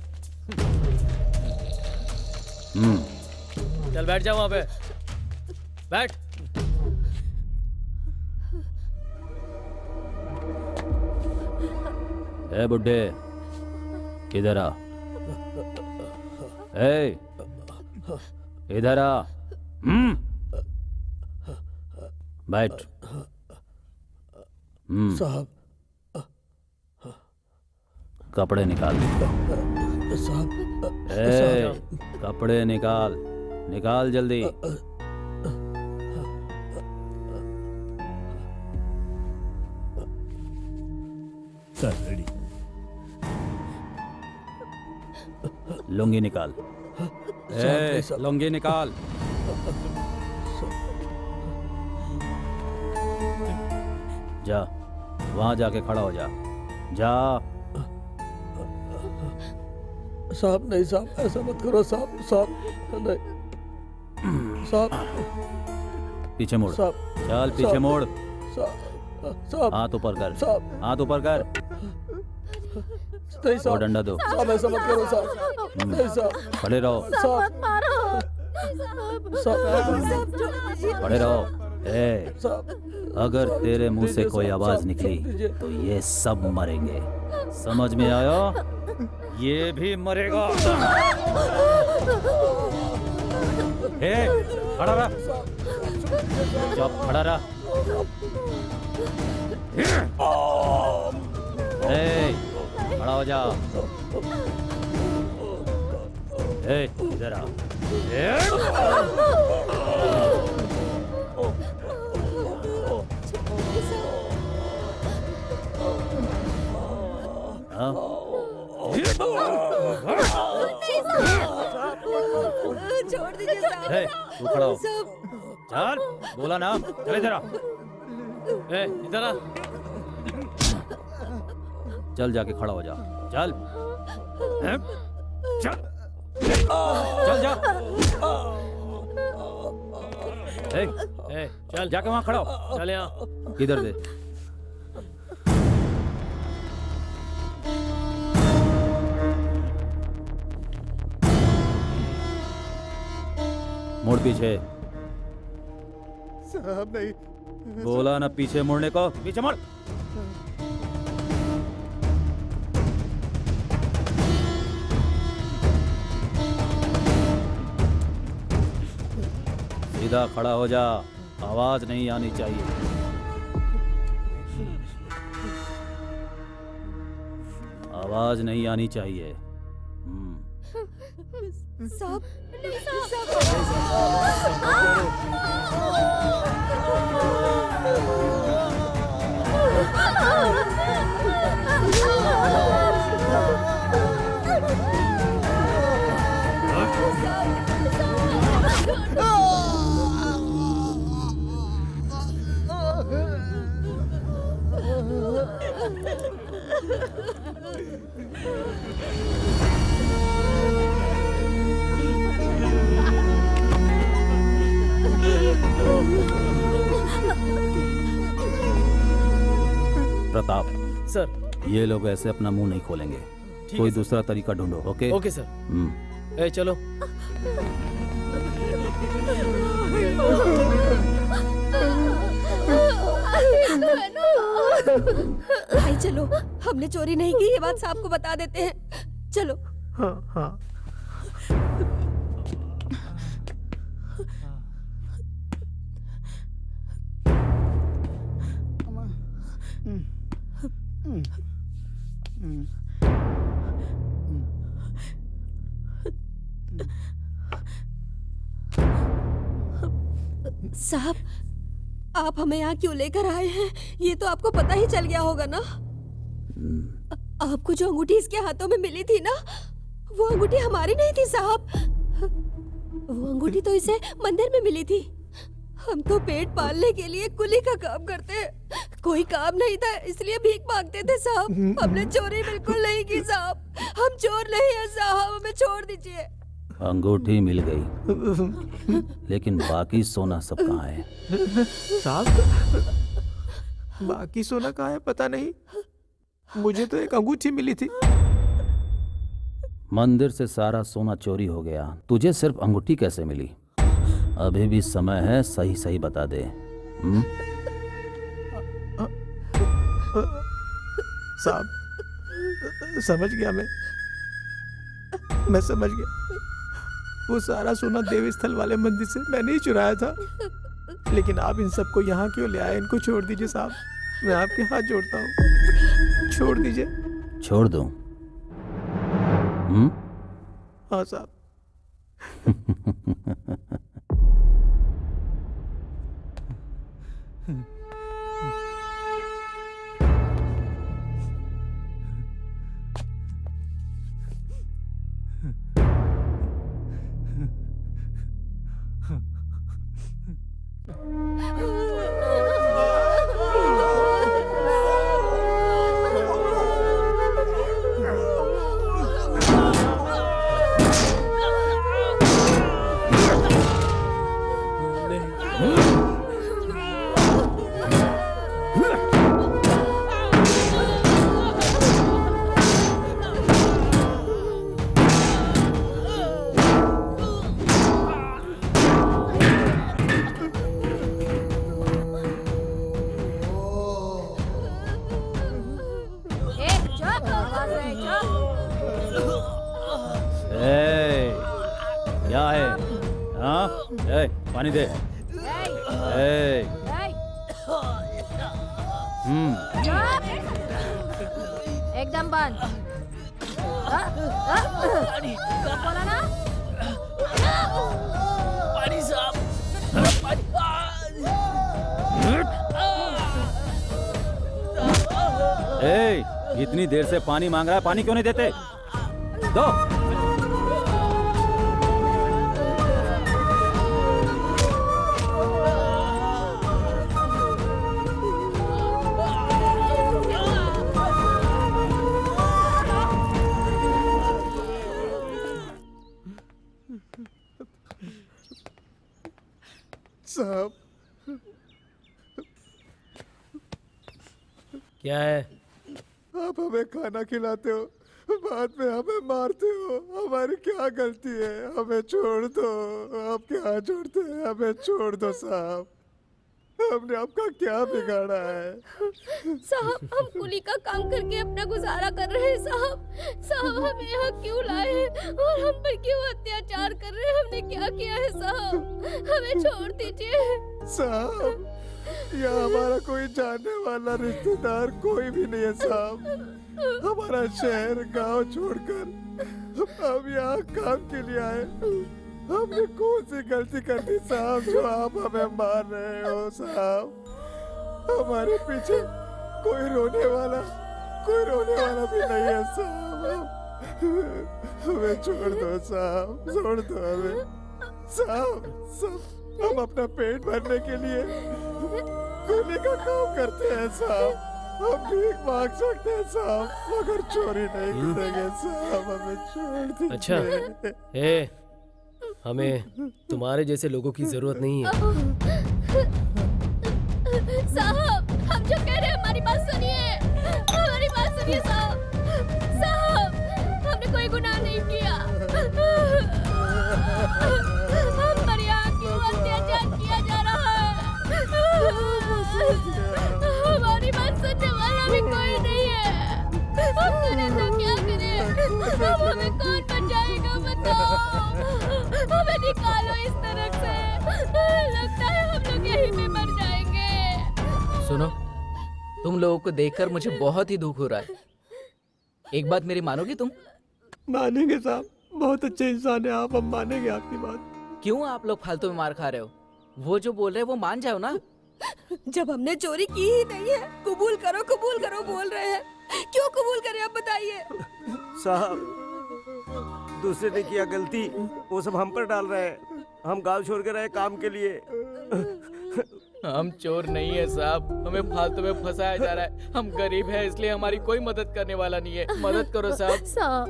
चल बैठ जा वहां पे, बैठ। ए बुड्ढे, इधर आ। ए, इधर आ। बैठ। साहब, कपड़े निकाल। साहब, ए, कपड़े निकाल, निकाल जल्दी। Sir ready. लुंगी निकाल। ए, लुंगी निकाल। जा, वहां जाके खड़ा हो जा। जा। साहब नहीं साहब, ऐसा मत करो साहब, साहब नहीं साहब। पीछे मुड़। साहब, चल पीछे मुड़। साहब, हाथ ऊपर कर। साहब, हाथ ऊपर कर। नहीं साहब, वो डंडा दो। साहब ऐसा मत करो साहब, नहीं साहब, खड़े रहो। साहब, साहब, खड़े रहो। ए, अगर तेरे मुंह से कोई आवाज निकली तो ये सब मरेंगे, समझ में आया? ये भी मरेगा। ए, खड़ा रहा। चुप, खड़ा रहा। ए, खड़ा हो जा। ए, इधर आ। छोड़ दीजिए साहब। ए, तू खड़ा हो। साहब। चल, बोला ना, चल इधर आ। ए, इधर आ। चल जाके खड़ा हो जा। चल। चल। चल जा। ए, चल जाके वहाँ खड़ा हो। चल यहाँ। किधर दे। मुड़ पीछे। साहब नहीं। बोला ना पीछे मुड़ने को। पीछे मुड़। सीधा खड़ा हो जा। आवाज नहीं आनी चाहिए। आवाज नहीं आनी चाहिए। साहब, प्रताप सर, ये लोग ऐसे अपना मुंह नहीं खोलेंगे। कोई दूसरा तरीका ढूंढो। ओके? Okay sir. ए, चलो। भाई चलो, हमने चोरी नहीं की, ये बात साहब को बता देते हैं। चलो। हाँ हाँ। साहब, आप हमें यहाँ क्यों लेकर आए हैं? ये तो आपको पता ही चल गया होगा ना। आपको जो अंगूठी इसके हाथों में मिली थी ना, वो अंगूठी हमारी नहीं थी साहब। वो अंगूठी तो इसे मंदिर में मिली थी। हम तो पेट पालने के लिए कुली का काम करते हैं, कोई काम नहीं था इसलिए भीख मांगते थे साहब। हमने चोरी बिल्कुल नहीं की साहब, हम चोर नहीं है साहब, हमें छोड़ दीजिए। अंगूठी मिल गई, लेकिन बाकी सोना सब कहाँ है? साहब, बाकी सोना कहाँ है पता नहीं, मुझे तो एक अंगूठी मिली थी। मंदिर से सारा सोना चोरी हो गया, तुझे सिर्फ अंगूठी कैसे मिली? अभी भी समय है, सही सही बता दे। साहब, समझ गया मैं समझ गया। वो सारा सोना देव स्थल वाले मंदिर से मैंने ही चुराया था। लेकिन आप इन सबको यहाँ क्यों ले आए? इनको छोड़ दीजिए साहब, मैं आपके हाथ जोड़ता हूँ, छोड़ दीजिए। छोड़ दूं? हाँ साहब। पानी दे। ए, एकदम बंद। सब बोला ना? पानी साहब, ए, इतनी देर से पानी मांग रहा है, पानी क्यों नहीं देते? दो। साहब, क्या है? आप हमें खाना खिलाते हो, बाद में हमें मारते हो। हमारी क्या गलती है? हमें छोड़ दो। आपके हाथ जोड़ते हैं, हमें छोड़ दो साहब। हमने आपका क्या बिगाड़ा है? साहब, हम कुली का काम करके अपना गुजारा कर रहे हैं साहब। साहब, हमें यहाँ क्यों लाए हैं और हम पर क्यों अत्याचार कर रहे हैं? हमने क्या किया है साहब? हमें छोड़ दीजिए साहब। यहाँ हमारा कोई जानने वाला रिश्तेदार कोई भी नहीं है साहब। हमारा शहर गांव छोड़कर हम यहाँ काम के लिए आए। हमने कौन सी गलती कर दी साहब जो आप हमें मार रहे हो साहब? हमारे पीछे कोई रोने वाला भी नहीं है साहब। हमें छोड़ दो साहब, छोड़ दो हमें साहब। हम अपना पेट भरने के लिए कुली का काम करते हैं साहब। हम भीख मांग सकते हैं साहब, मगर चोरी नहीं करेंगे साहब। हमें छोड़ दीजिए। अच्छा, हमें तुम्हारे जैसे लोगों की जरूरत नहीं है। साहब, हम जो कह रहे हैं हमारी बात सुनिए, हमारी बात सुनिए साहब। साहब, हमने कोई गुनाह नहीं किया। हम पर यहाँ क्यों अत्याचार किया जा रहा है? हमारी बात सुनने वाला भी कोई नहीं है। हम करें तो क्या करें? अब हमें कौन बचाएगा बताओ? हमें निकालो इस तरफ से। लगता है हम लोग यहीं पे मर जाएंगे। सुनो, तुम लोगों को देखकर मुझे बहुत ही दुख हो रहा है। एक बात मेरी मानोगी तुम? मानेंगे साहब, बहुत अच्छे इंसान है आप, हम मानेंगे आपकी बात। क्यों आप लोग फालतू में मार खा रहे हो? वो जो बोल रहे हैं वो मान जाओ ना। जब हमने चोरी की ही नहीं है, कबूल करो बोल रहे हैं। क्यों कबूल करें आप बताइए? साहब, दूसरे ने किया गलती, वो सब हम पर डाल रहे हैं। हम गांव छोड़ कर आए काम के लिए। हम चोर नहीं है साहब, हमें फालतू में फंसाया जा रहा है। हम गरीब हैं इसलिए हमारी कोई मदद करने वाला नहीं है। मदद करो साहब। साहब,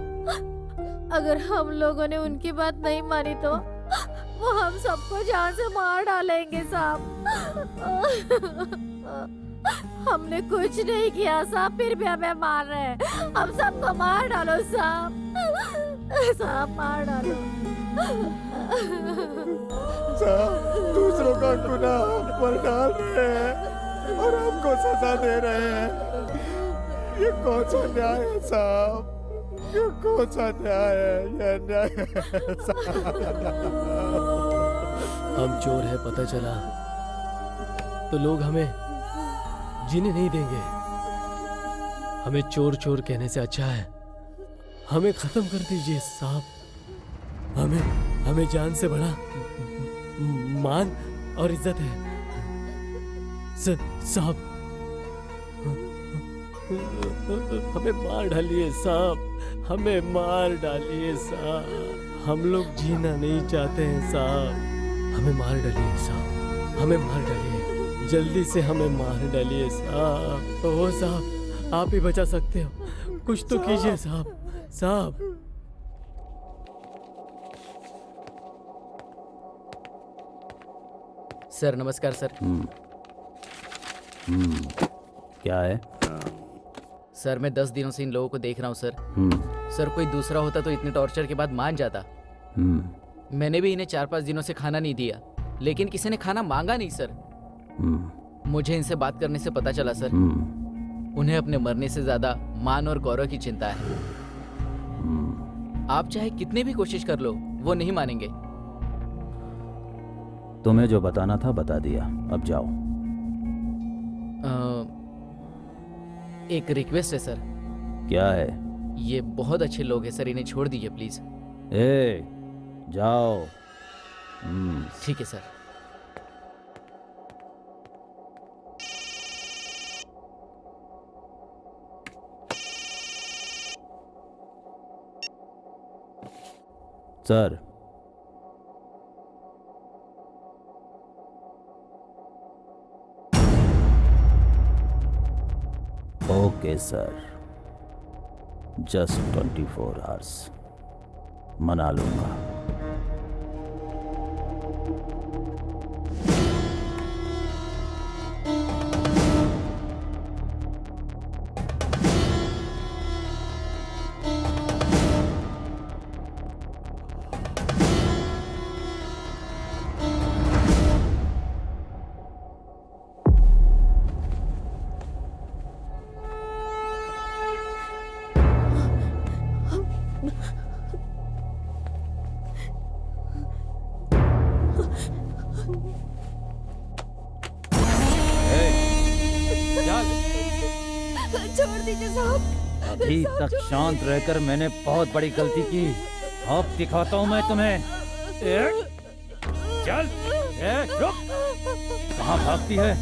अगर हम लोगों ने उनकी बात नहीं मानी तो वो हम सबको जान से मार डालेंगे साहब। हमने कुछ नहीं किया साहब, फिर भी हमें मार रहे हैं। हम सबको मार डालो साहब, साहब मार डालो। साहब, दूसरों का गुनाह हम पर डाल रहे हैं और हमको सजा दे रहे हैं। ये कौन सा न्याय है साहब? ये कौन सा न्याय है? ये न्याय है साहब। हम चोर है पता चला तो लोग हमें जीने नहीं देंगे। हमें चोर चोर कहने से अच्छा है हमें खत्म कर दीजिए साहब। हमें जान से बड़ा मान और इज्जत है साहब। हमें मार डालिए साहब, हमें मार डालिए साहब। हम लोग जीना नहीं चाहते हैं साहब। हमें मार डालिए साहब, हमें मार डालिए, जल्दी से हमें मार डालिए साहब। ओ साहब, आप ही बचा सकते हो, कुछ तो कीजिए साहब। साहब, सर नमस्कार सर। क्या है? सर मैं 10 दिनों से इन लोगों को देख रहा हूँ सर। सर कोई दूसरा होता तो इतने टॉर्चर के बाद मान जाता। मैंने भी इन्हें 4-5 दिनों से खाना नहीं दिया, लेकिन किसी ने खाना मांगा नहीं सर। मुझे इनसे बात करने से पता चला सर, उन्हें अपने मरने से ज्यादा मान और गौरव की चिंता है। आप चाहे कितने भी कोशिश कर लो, वो नहीं मानेंगे। तुम्हें जो बताना था बता दिया, अब जाओ। एक रिक्वेस्ट है सर। क्या है? ये बहुत अच्छे लोग हैं सर, इन्हें छोड़ दीजिए प्लीज। ए, जाओ। ठीक है sir. Sir, okay sir, just 24 hours, मना लूंगा। छोड़ दीजिए साहब। अभी तक शांत रहकर मैंने बहुत बड़ी गलती की। अब दिखाता हूँ मैं तुम्हें। चल, रुक। कहाँ भागती है?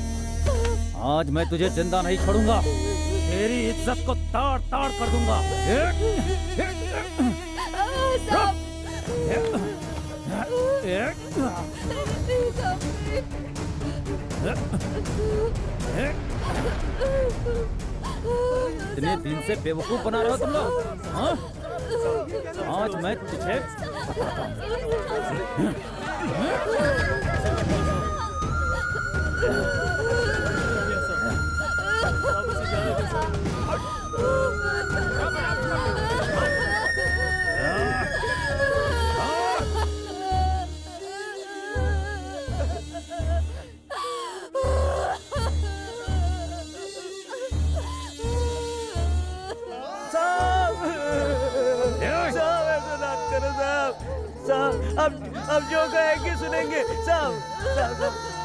आज मैं तुझे जिंदा नहीं छोड़ूंगा, तेरी इज्जत को ताड़ ताड़ कर दूंगा। इतने दिन से बेवकूफ बना रहे हो तुम लोग, हाँ? आज मैं तुझे अब जो कहेंगे सुनेंगे। साहब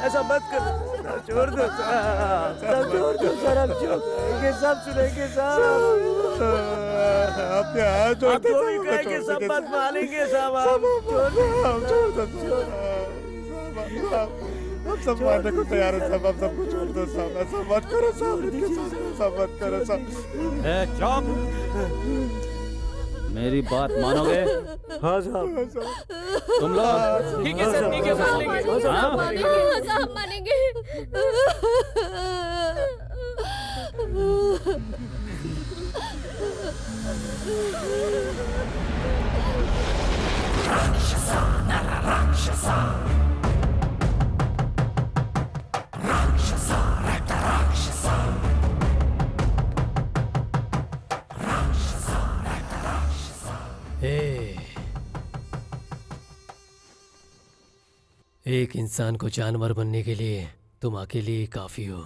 ऐसा मत करो, छोड़ दो साहब, छोड़ दो सर, अब जो कहेंगे सब सुनेंगे साहब। अपने हाथ जोड़ दो, जो भी कहेंगे सब बात मानेंगे साहब। आप छोड़ दो, हम सब मानने को तैयार है साहब, आप सबको छोड़ दो साहब, ऐसा मत करो साहब, ऐसा मत करो साहब। चुप, मेरी बात मानोगे? हाँ साहब। तुम लोग? ठीक है सर, ठीक है, मान लेंगे। हाँ? साहब मानेंगे। राक्षसा, नर राक्षसा, राक्षसा, रक्त राक्षसा, राक्षसा, रक्त राक्षसा। एक इंसान को जानवर बनने के लिए तुम अकेले ही काफी हो।